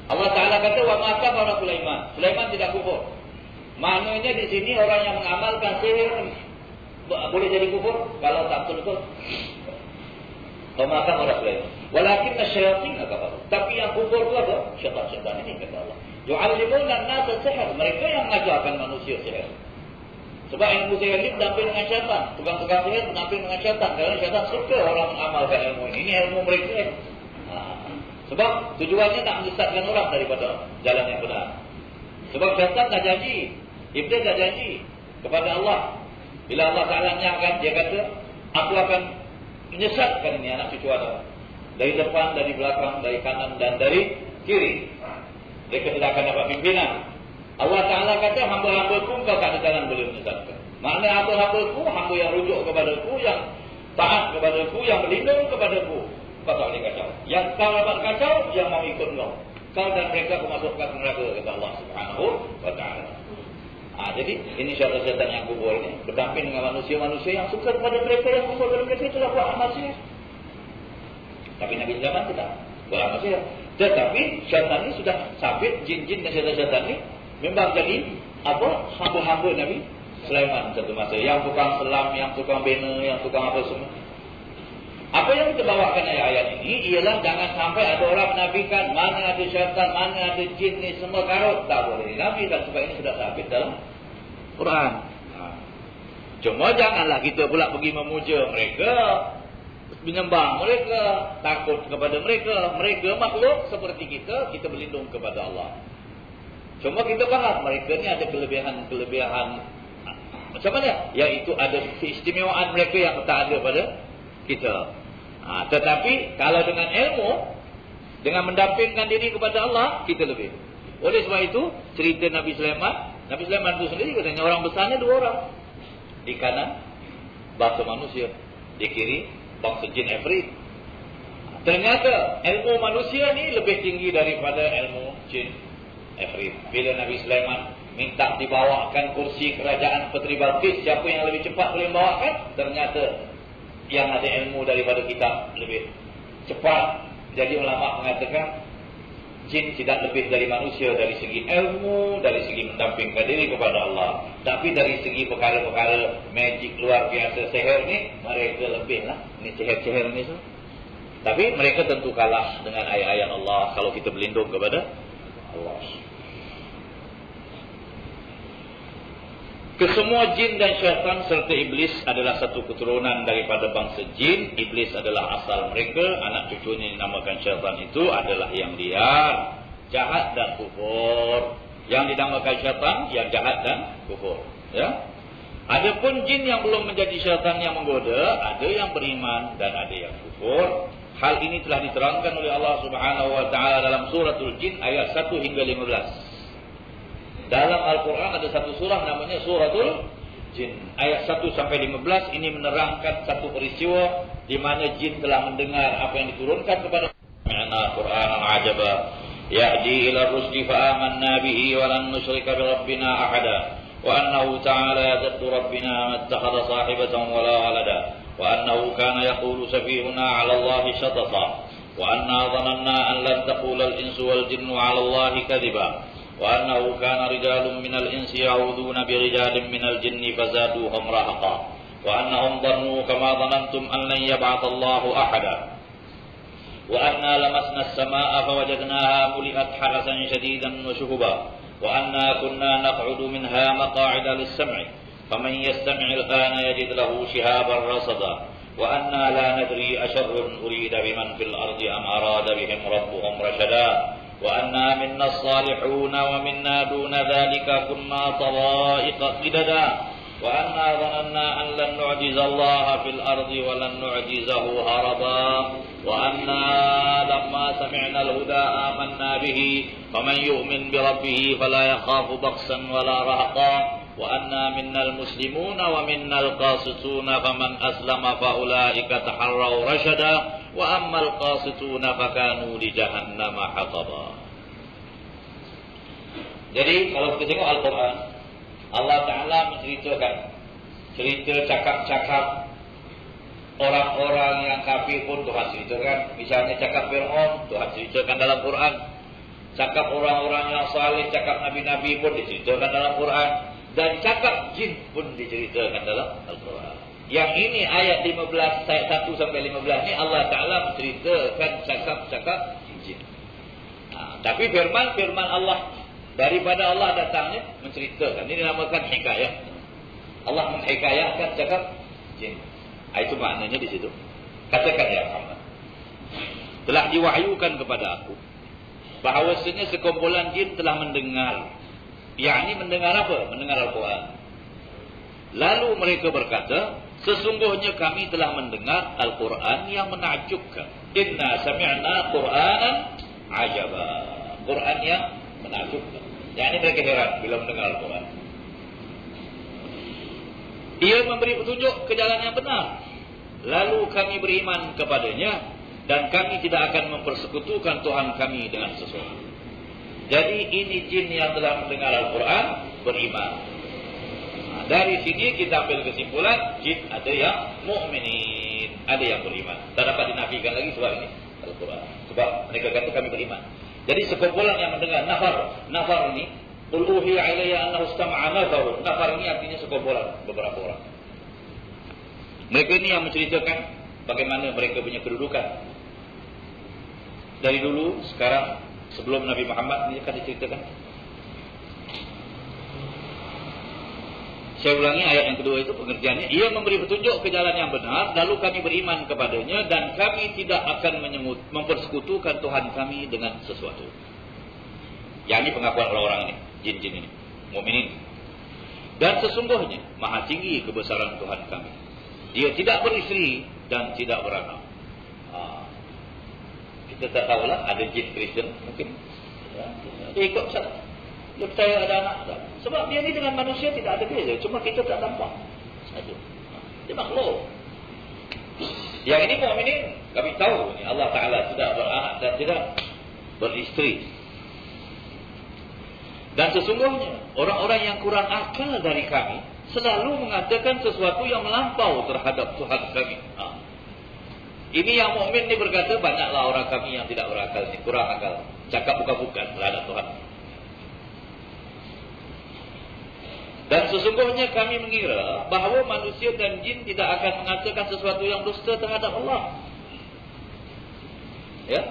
Allah Ta'ala kata, wa ma kafara Sulaiman. Sulaiman tidak kufur. Maknanya di sini orang yang mengamalkan sihir boleh jadi kufur kalau tak betul-betul. Wa ma kafara Sulaiman. Walakin asyayatin kafaru. Tapi yang kufur itu ada syaitan-syaitan ini, kata Allah. Yu'allimuna an-nasa sihr. Mereka yang mengajarkan manusia sihir. Sebab ilmu sihir ini berdamping dengan syaitan. Tukang-tukang sihir berdamping dengan syaitan. Kerana syaitan suka orang mengamalkan ilmu ini. Ini ilmu mereka. Sebab tujuannya nak menyesatkan orang daripada jalan yang benar. Sebab syaitan dah janji, Iblis dah janji kepada Allah. Bila Allah Ta'ala nyatakan, dia kata, aku akan menyesatkan ini anak cucu Adam. Dari depan, dari belakang, dari kanan dan dari kiri. Mereka tidak akan dapat pimpinan. Allah Ta'ala kata, hamba-hambaku kau tak ada jalan boleh menyesatkan. Maknanya hamba-hambaku, hamba yang rujuk kepadaku, yang taat kepadaku, yang berlindung kepadaku, kau tak boleh kacau. Yang kau dapat kacau, yang mau ikut kau. Kau dan mereka aku masukkan ke neraka, kata Allah Subhanahu wa Ta'ala. Jadi ini syaitan yang kubur ini berdamping dengan manusia-manusia yang suka kepada mereka, yang kubur kepada mereka itulah buat amal sihir. Tapi Nabi Sulaiman tidak buat amal sihir. Tetapi syaitan ini sudah sabit, jin-jin dan syaitan-syaitan ini memang jadi hamba-hamba Nabi Sulaiman satu masa. Yang tukang selam, yang tukang bina, yang tukang apa semua. Apa yang kita bawakan ayat-ayat ini ialah jangan sampai ada orang menafikan mana ada syaitan, mana ada jin ni semua karut. Tak boleh dinafikan sebab ini sudah sabit dalam Quran. Cuma janganlah kita pula pergi memuja mereka, menyembah mereka, takut kepada mereka. Mereka makhluk seperti kita berlindung kepada Allah. Cuma kita faham mereka ni ada kelebihan macam mana? Iaitu ada keistimewaan mereka yang tak ada pada kita. Tetapi kalau dengan ilmu, dengan mendampingkan diri kepada Allah, kita lebih. Oleh sebab itu, cerita Nabi Sulaiman itu sendiri katanya orang besarnya 2 orang. Di kanan, bangsa manusia. Di kiri, bangsa jin Ifrit. Ternyata ilmu manusia ni lebih tinggi daripada ilmu jin Ifrit. Bila Nabi Sulaiman minta dibawakan kursi kerajaan Puteri Balqis, siapa yang lebih cepat boleh membawakan? Ternyata yang ada ilmu daripada kita lebih cepat. Jadi ulama mengatakan jin tidak lebih dari manusia dari segi ilmu, dari segi mendampingkan diri kepada Allah. Tapi dari segi perkara-perkara magic luar biasa, sihir ni, mereka lebih lah. Ini sihir-sihir ni tu. Tapi mereka tentu kalah dengan ayat-ayat Allah kalau kita berlindung kepada Allah. Kesemua jin dan syaitan serta iblis adalah satu keturunan daripada bangsa jin. Iblis adalah asal mereka. Anak cucunya yang dinamakan syaitan itu adalah yang liar, jahat dan kufur. Yang dinamakan syaitan yang jahat dan kufur. Ya. Adapun jin yang belum menjadi syaitan yang menggoda, ada yang beriman dan ada yang kufur. Hal ini telah diterangkan oleh Allah Subhanahu wa taala dalam suratul Jin ayat 1 hingga 15. Dalam Al-Quran ada satu surah namanya Suratul Jin. Ayat 1 sampai 15 ini menerangkan satu peristiwa di mana jin telah mendengar apa yang diturunkan kepada Sami'na Qur'anan 'ajaba yahdi ila rusdi fa amanna bihi wa lan nusyrika bi rabbina ahada wa annahu ta'ala yaddu rabbina mattakhadha sahibatan wa la walada wa annahu kana yaqulu safihuna 'ala Allahi shatata wa anna dhananna an lan taqula al-insu wal jinnu 'ala Allahi kadhiba وأنه كان رجال من الإنس يعوذون برجال من الجن فزادوهم رهقا وأنهم ظنوا كما ظننتم أن لن يبعث الله أحدا وأنا لمسنا السماء فوجدناها ملئت حرسا شديدا وشهبا وأنا كنا نقعد منها مقاعد للسمع فمن يستمع الآن يجد له شهابا رصدا وأنا لا ندري أشر أريد بمن في الأرض أم أراد بهم ربهم رشدا وأنا منا الصالحون ومنا دون ذلك كنا طرائق قددا وأنا ظننا أن لن نعجز الله في الأرض ولن نعجزه هربا وأنا لما سمعنا الهدى آمنا به فمن يؤمن بربه فلا يخاف بخسا ولا رهقا وأنا منا المسلمون ومنا القاسطون فمن أسلم فأولئك تحروا رشدا وأما القاسطون فكانوا لجهنم حطبا. Jadi kalau kita tengok Al-Quran, Allah Ta'ala menceritakan cerita cakap-cakap orang-orang yang kafir pun Tuhan ceritakan. Misalnya cakap Fir'aun, Tuhan ceritakan dalam Quran. Cakap orang-orang yang saleh, cakap Nabi-Nabi pun diceritakan dalam Quran. Dan cakap jin pun diceritakan dalam Al-Quran. Yang ini ayat 15, ayat 1 sampai 15 ni Allah Ta'ala menceritakan cakap-cakap jin. Tapi firman Allah daripada Allah datangnya menceritakan. Ini dinamakan hikayah. Allah menghikayahkan cakap jin. Itu maknanya di situ. Katakan ya Muhammad, telah diwahyukan kepada aku bahawasanya sekumpulan jin telah mendengar. Yakni mendengar apa? Mendengar Al-Quran. Lalu mereka berkata, sesungguhnya kami telah mendengar Al-Quran yang menakjubkan. Inna sami'na Qur'anan 'ajaba. Quran yang menakjubkan. Yakni mereka heran bila mendengar Al-Quran. Ia memberi petunjuk ke jalan yang benar. Lalu kami beriman kepadanya dan kami tidak akan mempersekutukan Tuhan kami dengan sesuatu. Jadi ini jin yang telah mendengar Al-Quran beriman. Dari sini kita ambil kesimpulan, jin ada yang mukminin, ada yang beriman. Tak dapat dinafikan lagi sebab ini Al-Quran. Sebab mereka kata kami beriman. Jadi sekumpulan yang mendengar nafar ini, qul uhiya ilayya annahu istama'a nafar. Nafar ini artinya sekumpulan, beberapa orang. Mereka ini yang menceritakan bagaimana mereka punya kedudukan. Dari dulu, sekarang, sebelum Nabi Muhammad ini akan diceritakan. Saya ulangi ayat yang kedua itu pengertiannya. Ia memberi petunjuk ke jalan yang benar, lalu kami beriman kepadanya dan kami tidak akan mempersekutukan Tuhan kami dengan sesuatu. Yang ini pengakuan orang-orang ini, jin-jin ini, mukminin. Dan sesungguhnya maha tinggi kebesaran Tuhan kami. Dia tidak beristeri dan tidak beranak. Kita tak tahulah ada jin Kristen mungkin. Dia ikut salah. Dia percaya ada anak tak? Sebab dia ni dengan manusia tidak ada beza. Cuma kita tak nampak saja. Dia makhluk. Yang ini mukminin, kami tahu ni Allah Ta'ala tidak beranak dan tidak beristeri. Dan sesungguhnya orang-orang yang kurang akal dari kami selalu mengatakan sesuatu yang melampau terhadap Tuhan kami. Ini yang mukmin ni berkata, banyaklah orang kami yang tidak berakal ni, kurang akal. Cakap bukan-bukan terhadap Tuhan. Dan sesungguhnya kami mengira bahawa manusia dan jin tidak akan mengatakan sesuatu yang dusta terhadap Allah. Ya.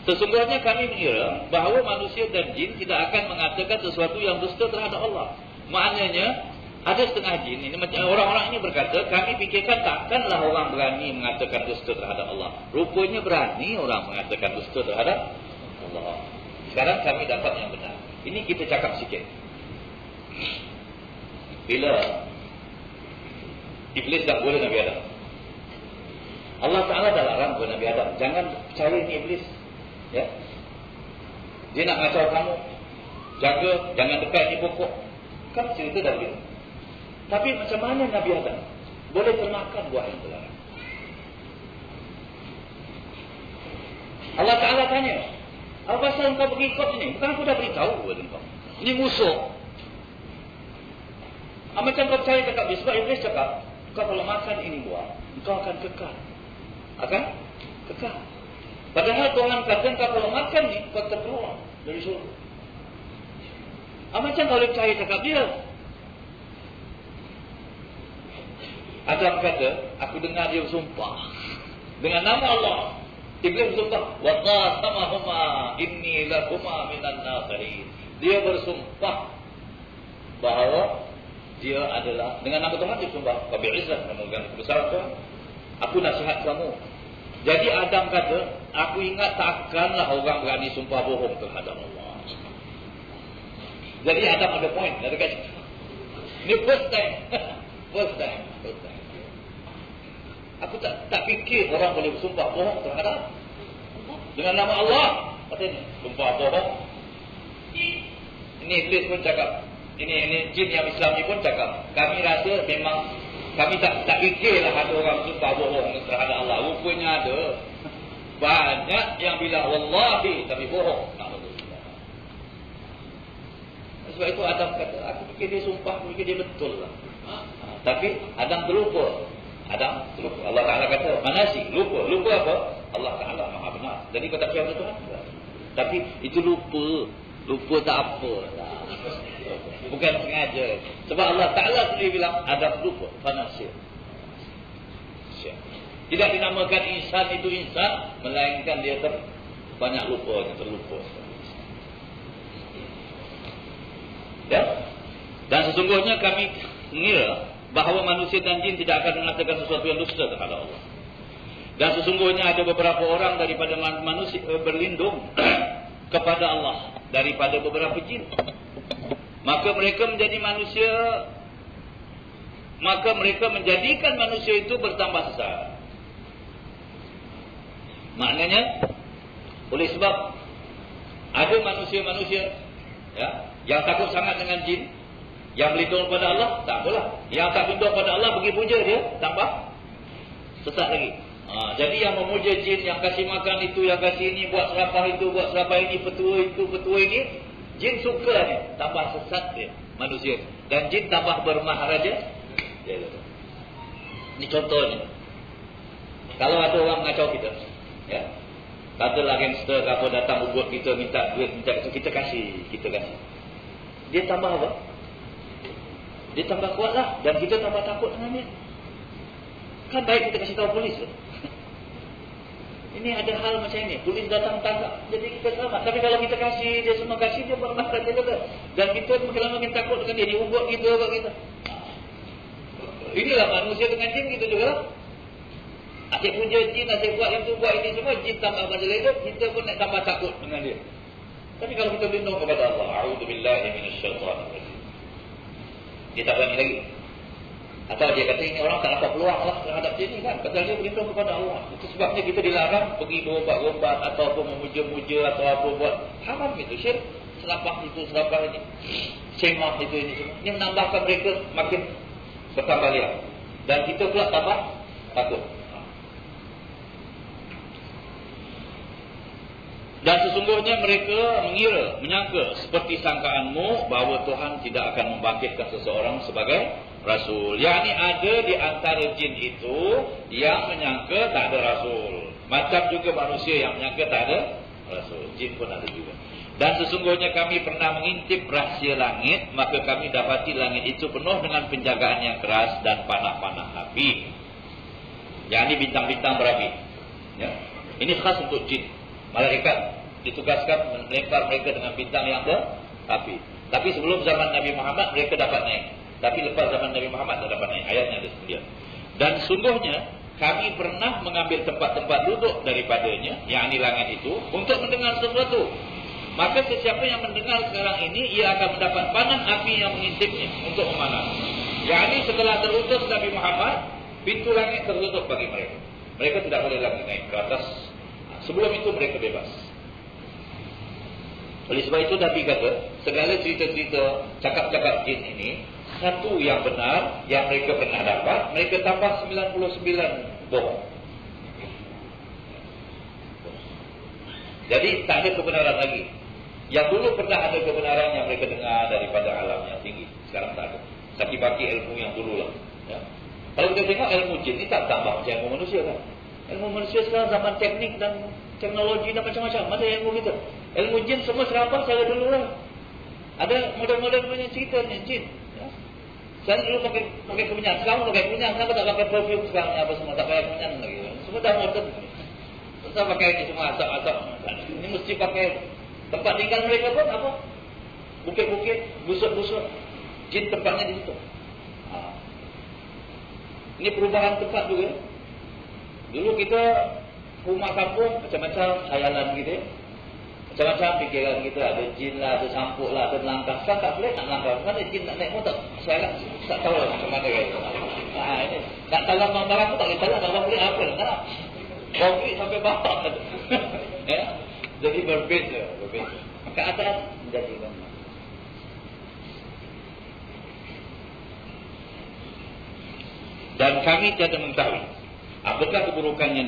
Sesungguhnya kami mengira bahawa manusia dan jin tidak akan mengatakan sesuatu yang dusta terhadap Allah. Maknanya, ada setengah jin ini, macam orang-orang ini berkata, kami fikirkan takkanlah orang berani mengatakan dusta terhadap Allah. Rupanya berani orang mengatakan dusta terhadap Allah. Sekarang kami dapat yang benar. Ini kita cakap sikit. Bila Iblis dah gola Nabi Adam, Allah Ta'ala dah larang gola Nabi Adam, jangan percaya ni Iblis. Ya, dia nak ngacau kamu, jaga, jangan dekat ni pokok. Kan cerita dah begitu. Tapi macam mana Nabi Adam boleh termakan buah yang terlarang? Allah Ta'ala tanya, apa pasal engkau pergi ikut ini? Bukan aku dah beritahu kepada engkau, ini musuh. Macam kau percaya cakap dia, sebab Iblis cakap, kau kalau makan ini buah, engkau akan kekal. Akan kekal. Padahal Tuhan kata engkau kalau makan ni, kau terkeluar dari surga. Macam kau boleh percaya cakap dia? Adam kata, aku dengar dia bersumpah dengan nama Allah. Iblis bersumpah, wa qasamahuma inni lakuma minan nasihin. Dia bersumpah bahawa dia adalah dengan nama Tuhan, dia bersumpah, wa bi'izzat, dengan kebesaran Tuhan, aku nasihat kamu. Jadi Adam kata, aku ingat takkanlah orang berani sumpah bohong terhadap Allah. Jadi Adam ada point, ada kata. Ini first time. First time. Aku tak fikir orang boleh bersumpah bohong terhadap dengan nama Allah. Katanya, sumpah bohong. Ini Iblis pun cakap. Ini jin yang Islam ni pun cakap. Kami rasa memang kami tak fikirlah ada orang sumpah bohong terhadap Allah. Rupanya ada. Banyak yang bilang wallahi tapi bohong. Sebab itu Adam kata, aku fikir dia sumpah, aku fikir dia betul lah. Tapi Adam terlupa. Allah Ta'ala kata, mana sih? Lupa. Lupa apa? Allah Ta'ala maha benar. Jadi kau tak percaya Tuhan? Tapi itu lupa. Lupa tak apa lah. Bukan sengaja. Sebab Allah Ta'ala sendiri bilang, Adam lupa. Fanasir. Tidak dinamakan insan itu insan, melainkan dia banyak lupa, terlupa. Ya? Dan sesungguhnya kami mengira bahawa manusia dan jin tidak akan mengatakan sesuatu yang dusta terhadap Allah. Dan sesungguhnya ada beberapa orang daripada manusia berlindung kepada Allah daripada beberapa jin. Maka mereka menjadikan manusia itu bertambah sesat. Maknanya, oleh sebab ada manusia-manusia ya, yang takut sangat dengan jin, yang berlindung kepada Allah, tak apalah. Yang tak berlindung kepada Allah, pergi puja dia, tambah sesat lagi. Jadi yang memuja jin, yang kasih makan itu, yang kasih ini, buat serapah itu, buat serapah ini, petua itu, petua ini, jin suka ni, tambah sesat dia, manusia. Dan jin tambah bermaharaja. Ini contohnya. Kalau ada orang mengacau kita, ya, katalah gangster apa datang ubut kita, minta duit, minta itu, kita kasih. Dia tambah apa? Dia tambah kuat lah. Dan kita tambah takut dengan dia. Kan baik kita kasih tahu polis. Ini ada hal macam ini. Polis datang tangkap, jadi kita selamat. Tapi kalau kita kasih, dia semua kasih, dia bermasalah juga. Dan kita makin takut dengan dia. Dia ubut kita, kita. Inilah manusia dengan jin gitu juga. Asyik puja jin, asyik buat itu, buat ini semua. Jin tambah masalah hidup, kita pun nak tambah takut dengan dia. Tapi kalau kita berlindung kepada Allah, a'udzubillahi minasyaitanirrajim, dia tak berani lagi. Atau dia kata ini orang tak dapat peluang lah terhadap dia ni kan. Padahal dia berlindung kepada Allah. Itu sebabnya kita dilarang pergi berobat-obat ataupun memuja-muja atau apa buat. Haram itu, syirik. Selapah itu, selapah ini. Semah itu, ini semua. Ini menambahkan mereka makin bertambah liar. Dan kita pula tambah takut. Dan sesungguhnya mereka menyangka seperti sangkaanmu bahawa Tuhan tidak akan membangkitkan seseorang sebagai rasul. Yakni ada di antara jin itu yang menyangka tak ada rasul. Macam juga manusia yang menyangka tak ada rasul. Jin pun ada juga. Dan sesungguhnya kami pernah mengintip rahsia langit, maka kami dapati langit itu penuh dengan penjagaan yang keras dan panah-panah api. Yakni bintang-bintang berapi. Ya. Ini khas untuk jin. Malaikat ditugaskan melempar mereka dengan bintang yang berapi. Tapi sebelum zaman Nabi Muhammad mereka dapat naik. Tapi lepas zaman Nabi Muhammad tak dapat naik. Ayatnya ada sekian. Dan sungguhnya kami pernah mengambil tempat-tempat duduk daripadanya, yakni langit itu, untuk mendengar sesuatu. Maka sesiapa yang mendengar sekarang ini, ia akan mendapat panah api yang mengintipnya untuk memanah. Yakni setelah terutus Nabi Muhammad, pintu langit tertutup bagi mereka. Mereka tidak boleh lagi naik ke atas. Sebelum itu mereka bebas. Oleh sebab itu Nabi kata, segala cerita-cerita cakap-cakap jin ini, satu yang benar, yang mereka pernah dapat, mereka tambah 99 bohong. Jadi tak ada kebenaran lagi. Yang dulu pernah ada kebenaran yang mereka dengar daripada alam yang tinggi. Sekarang tak ada. Saki-baki ilmu yang dulu lah. Ya. Kalau kita tengok ilmu jin ni tak tambah macam ilmu manusia kan. Ilmu manusia sekarang zaman teknik dan teknologi dan macam-macam. Mana ilmu kita? Ilmu jin semua serapah saya dulu lah. Ada model-model punya cerita ni jin. Ya. Saya dulu pakai kemenyan. Sekarang pakai kemenyan. Kenapa tak pakai perfume sekarang? Apa semua tak pakai kemenyan lagi. Semua dah modern. Tak pakai ni semua asap-asap. Ini mesti pakai tempat tinggal mereka pun apa? Bukit-bukit, busuk-busuk. Jin tempatnya di situ. Ini perubahan tempat juga. Dulu kita rumah kampung macam-macam khayalan gitu ya. Macam-macam fikiran kita. Ada jin lah, ada sampuk lah, ada langkah. Sekarang tak boleh nak langkah. Mana jin nak naik pun tak tahu lah macam mana kan. Ini. Nak talang barang pun tak boleh talang. Tak boleh apa lah. Konkret sampai bawah. Ya. Jadi berbeza. Ke atas menjadi gambar. Dan kami tiada mengetahui apakah keburukan yang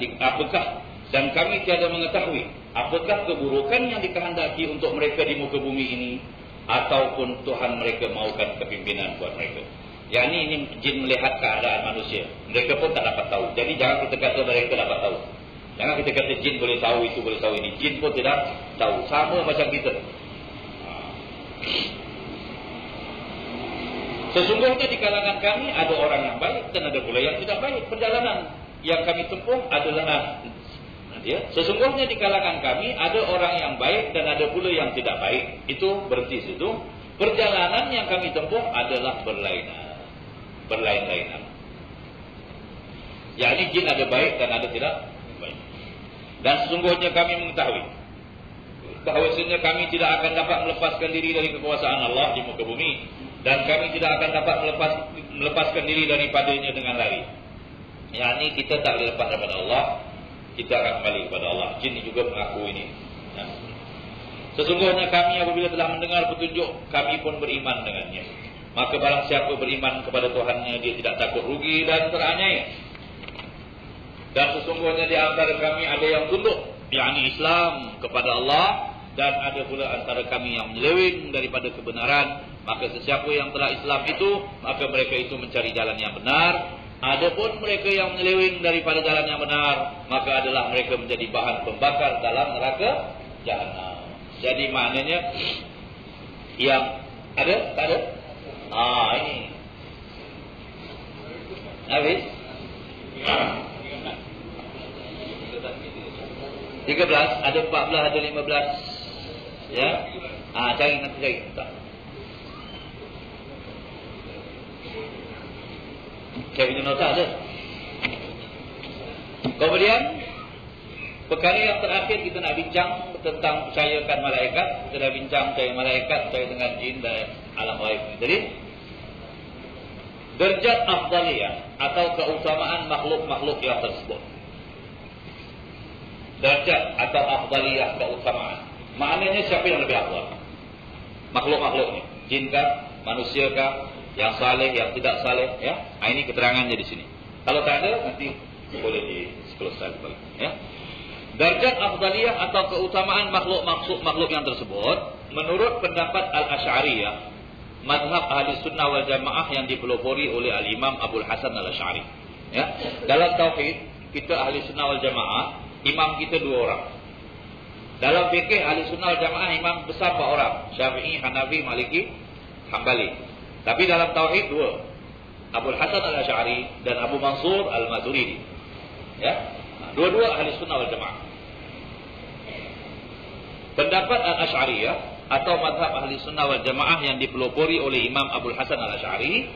dan kami tiada mengetahui apakah keburukan yang dikehendaki untuk mereka di muka bumi ini, ataupun Tuhan mereka mahukan kepimpinan buat mereka. Yang ini jin melihat keadaan manusia. Mereka pun tak dapat tahu. Jadi jangan kita kata mereka dapat tahu. Jangan kita kata jin boleh tahu itu, boleh tahu ini. Jin pun tidak tahu. Sama macam kita. Sesungguhnya di kalangan kami ada orang yang baik dan ada pula yang tidak baik. Perjalanan yang kami tempuh adalah sesungguhnya di kalangan kami ada orang yang baik dan ada pula yang tidak baik. Itu berarti situ perjalanan yang kami tempuh adalah berlain-lainan. Yakni jin ada baik dan ada tidak baik. Dan sesungguhnya kami mengetahui bahawasanya kami tidak akan dapat melepaskan diri dari kekuasaan Allah di muka bumi, dan kami tidak akan dapat melepaskan diri daripadanya dengan lari. Yakni kita tak boleh lepas daripada Allah, kita akan kembali kepada Allah. Jin juga mengaku ini. Ya. Sesungguhnya kami apabila telah mendengar petunjuk, kami pun beriman dengannya. Maka barang siapa beriman kepada Tuhannya, dia tidak takut rugi dan teraniaya. Dan sesungguhnya di antara kami ada yang tunduk, yakni Islam kepada Allah, dan ada pula antara kami yang menyeleweng daripada kebenaran. Maka sesiapa yang telah Islam itu, maka mereka itu mencari jalan yang benar. Adapun mereka yang menyeleweng daripada jalan yang benar, maka adalah mereka menjadi bahan pembakar dalam neraka Jahannam. Jadi maknanya yang ada? Tak ada? Ini habis 13, ada 14, ada 15. Ya. Cari nanti cari. Tak. Saya punya nota ada. Kemudian perkara yang terakhir kita nak bincang tentang percayakan malaikat. Kita dah bincang percaya malaikat, percaya dengan jin dan alam ghaib ni tadi. Derajat afdaliyah atau keutamaan makhluk-makhluk yang tersebut. Derajat atau afdaliyah keutamaan. Maknanya siapa yang lebih afdal? Makhluk-makhluk ni. Jin kah? Manusia kah? Yang saleh, yang tidak saleh, ya. Ini keterangannya di sini. Kalau tak ada, nanti boleh di-close kembali, ya. Darjat afdaliyah atau keutamaan makhluk yang tersebut, menurut pendapat Al-Asy'ariyah, mazhab ahli sunnah wal jamaah yang dipelopori oleh al-Imam Abdul Hasan al-Asy'ari. Ya. Dalam tauhid, kita ahli sunnah wal jamaah, imam kita 2 orang. Dalam fikih ahli sunnah wal jamaah, imam besar 4 orang. Syafi'i, Hanafi, Maliki, Hambali. Tapi dalam tauhid 2. Abdul Hasan al-Asy'ari dan Abu Mansur al-Maturidi. Ya. Dua-dua ahli sunnah wal jamaah. Pendapat al-Asy'ariyah atau mazhab ahli sunnah wal jamaah yang dipelopori oleh Imam Abdul Hasan al-Asy'ari,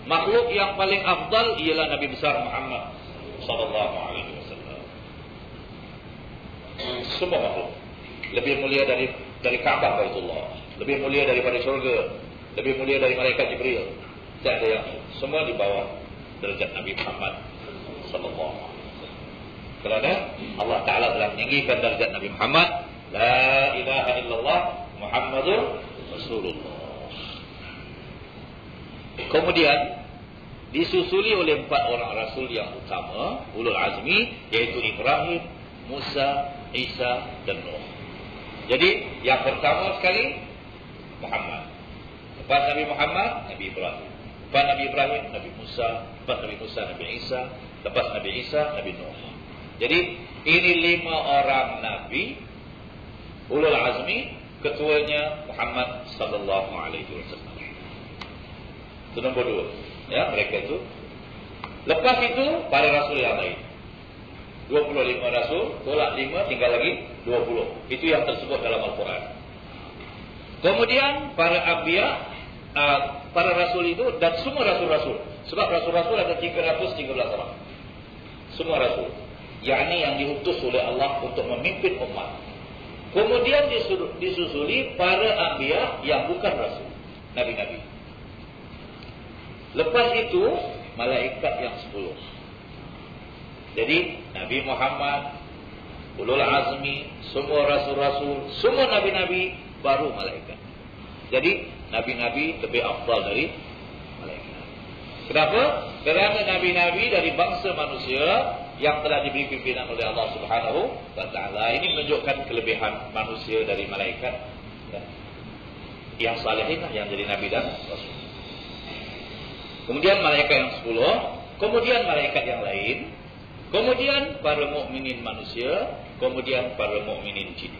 makhluk yang paling afdal ialah Nabi besar Muhammad sallallahu alaihi wasallam. Semua makhluk lebih mulia dari Ka'bah Baitullah, lebih mulia daripada syurga, lebih mulia dari malaikat Jibril. Tak ada yang semua di bawah derajat Nabi Muhammad sallallahu alaihi wasallam. Kerana Allah Taala telah meninggikan derajat Nabi Muhammad, la ilaha illallah Muhammadur Rasulullah. Kemudian disusuli oleh 4 orang rasul yang utama, ulul azmi, yaitu Ibrahim, Musa, Isa dan Nuh. Jadi yang pertama sekali Muhammad. Lepas Nabi Muhammad, Nabi Ibrahim. Lepas Nabi Ibrahim, Nabi Musa. Lepas Nabi Musa, Nabi Isa. Lepas Nabi Isa, Nabi Nuh. Jadi ini 5 orang nabi ulul azmi, ketuanya Muhammad sallallahu alaihi wasallam. Itu nombor 2. Ya, mereka itu. Lepas itu para rasul yang lain. 25 rasul, tolak 5, tinggal lagi 20. Itu yang tersebut dalam Al-Quran. Kemudian para anbiya, para rasul itu dan semua rasul-rasul. Sebab rasul-rasul ada 313 orang. Semua rasul. Yakni yang diutus oleh Allah untuk memimpin umat. Kemudian disusuli para anbiya yang bukan rasul, nabi-nabi. Lepas itu malaikat yang 10. Jadi Nabi Muhammad, ulul azmi, semua rasul-rasul, semua nabi-nabi, baru malaikat. Jadi nabi-nabi lebih afdal dari malaikat. Kenapa? Kerana nabi-nabi dari bangsa manusia yang telah diberi pimpinan oleh Allah Subhanahu wa taala. Ini menunjukkan kelebihan manusia dari malaikat. Ya. Yang salihin lah yang jadi nabi dan rasul. Kemudian malaikat yang 10, kemudian malaikat yang lain, kemudian para mukminin manusia, kemudian para mukminin jin.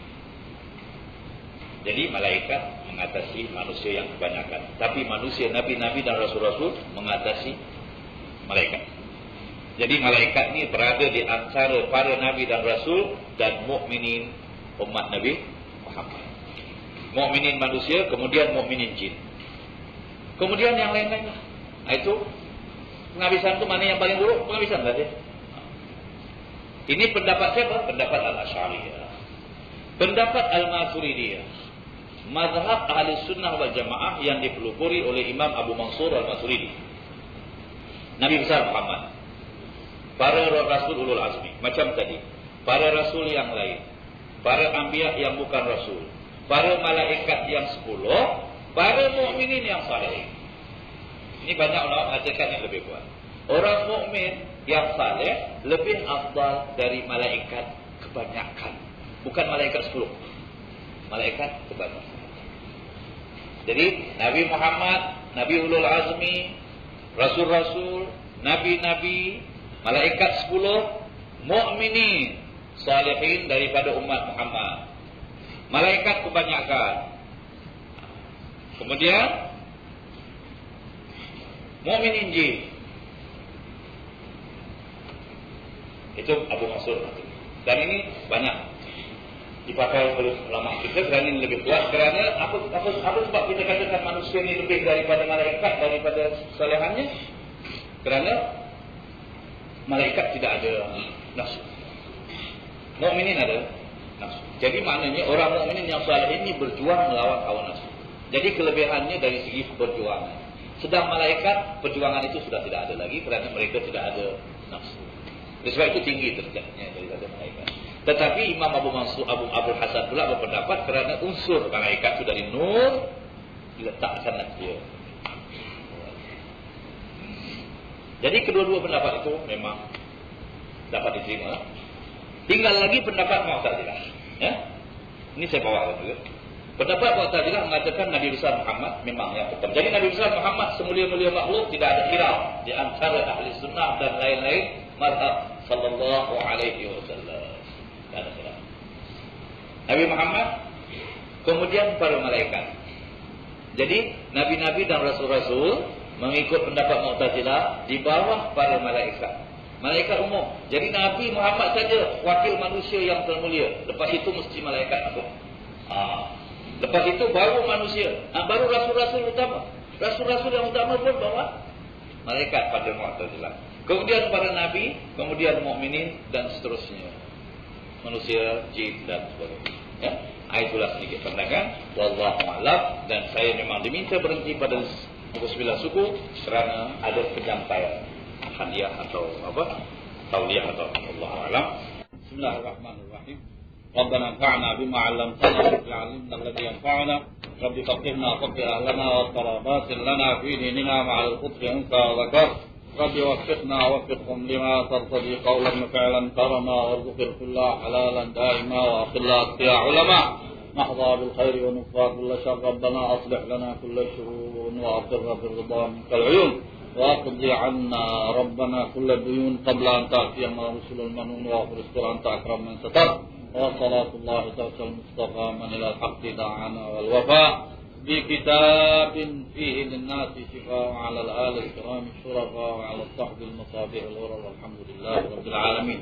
Jadi malaikat mengatasi manusia yang kebanyakan, tapi manusia, nabi-nabi dan rasul-rasul mengatasi malaikat. Jadi malaikat ini berada di antara para nabi dan rasul dan mukminin umat Nabi Muhammad. Mukminin manusia, kemudian mukminin jin. Kemudian yang lain-lain lah. Itu penghabisan itu mana yang paling buruk? Penghabisan saja. Ini pendapat siapa? Pendapat Al-Asy'ariyah. Pendapat Al-Maturidiyah. Mazhab ahli sunnah wal jamaah yang dipelopori oleh Imam Abu Mansur al-Maturidi. Nabi besar Muhammad. Para rasul ulul azmi. Macam tadi. Para rasul yang lain. Para anbiya yang bukan rasul. Para malaikat yang 10. Para mukminin yang saleh. Ini banyak ulama mengatakan yang lebih kuat. Orang mukmin yang saleh lebih afdal dari malaikat kebanyakan. Bukan malaikat 10. Malaikat kebanyakan. Jadi Nabi Muhammad, Nabi ulul azmi, rasul-rasul, nabi-nabi, malaikat 10, mukminin salihin daripada umat Muhammad. Malaikat kebanyakan. Kemudian mukminin jin. Itu Abu Mansur. Dan ini banyak dipakai oleh ulama kita kerana ini lebih kuat. Kerana apa sebab kita katakan manusia ini lebih daripada malaikat, daripada salihannya? Kerana malaikat tidak ada nafsu. Mukminin ada nafsu. Jadi maknanya orang mukminin yang saleh ini berjuang melawan hawa nafsu. Jadi kelebihannya dari segi perjuangan. Sedang malaikat perjuangan itu sudah tidak ada lagi kerana mereka tidak ada nafsu. Oleh sebab itu tinggi derajatnya daripada malaikat. Tetapi Imam Abu Mansur Abu Hasan pula berpendapat kerana unsur malaikat itu dari nur diletakkan dia. Jadi kedua-dua pendapat itu memang dapat diterima. Tinggal lagi pendapat Mu'tazilah. Ya? Ini saya bawakan juga. Pendapat Mu'tazilah mengatakan Nabi besar Muhammad memang yang pertama. Jadi Nabi besar Muhammad semulia-mulia makhluk, tidak ada khilaf di antara ahli sunnah dan lain-lain mazhab sallallahu alaihi wasallam. Tidak ada khilaf. Nabi Muhammad, kemudian para malaikat. Jadi nabi-nabi dan rasul-rasul mengikut pendapat Mu'tazilah di bawah para malaikat. Malaikat umum. Jadi Nabi Muhammad saja wakil manusia yang termulia. Lepas itu mesti malaikat masuk. Lepas itu baru manusia. Baru rasul-rasul utama. Rasul-rasul yang utama pun bawa malaikat pada Mu'tazilah. Kemudian para nabi, kemudian mukminin dan seterusnya. Manusia, jin dan sebagainya. Ya. Itulah sedikit pandangan. Wallahu a'lam. Dan saya memang diminta berhenti pada pukul 9 suku kerana ada penyampaian hadiah atau apa? Tauliah atau wallahu a'lam. Bismillahirrahmanirrahim. ربنا انفعنا بما علمتنا وعلمنا الذي ينفعنا رب فقهنا فقه أهلنا والطلبات لنا في ديننا مع القدر أنت وذكر رب وفقنا وفقهم لما ترتضي قولا وفعلا كرما وارزق الكل حلالا دائما وأخلا يا علماء نحظى بالخير ونفى كل شر ربنا أصلح لنا كل شرور وأقر بالرضا منك العيون وأقضي عنا ربنا كل الديون قبل أن تأتينا رسل المنون وأخر استر أنت أكرم من ستر وصلاة الله تعالى المصطفى من إلى الحق دعانا والوفاء بكتاب فيه للناس شفاء على الآل الكرام الشرفاء وعلى الصحب المصابيح الغرر والحمد لله رب العالمين.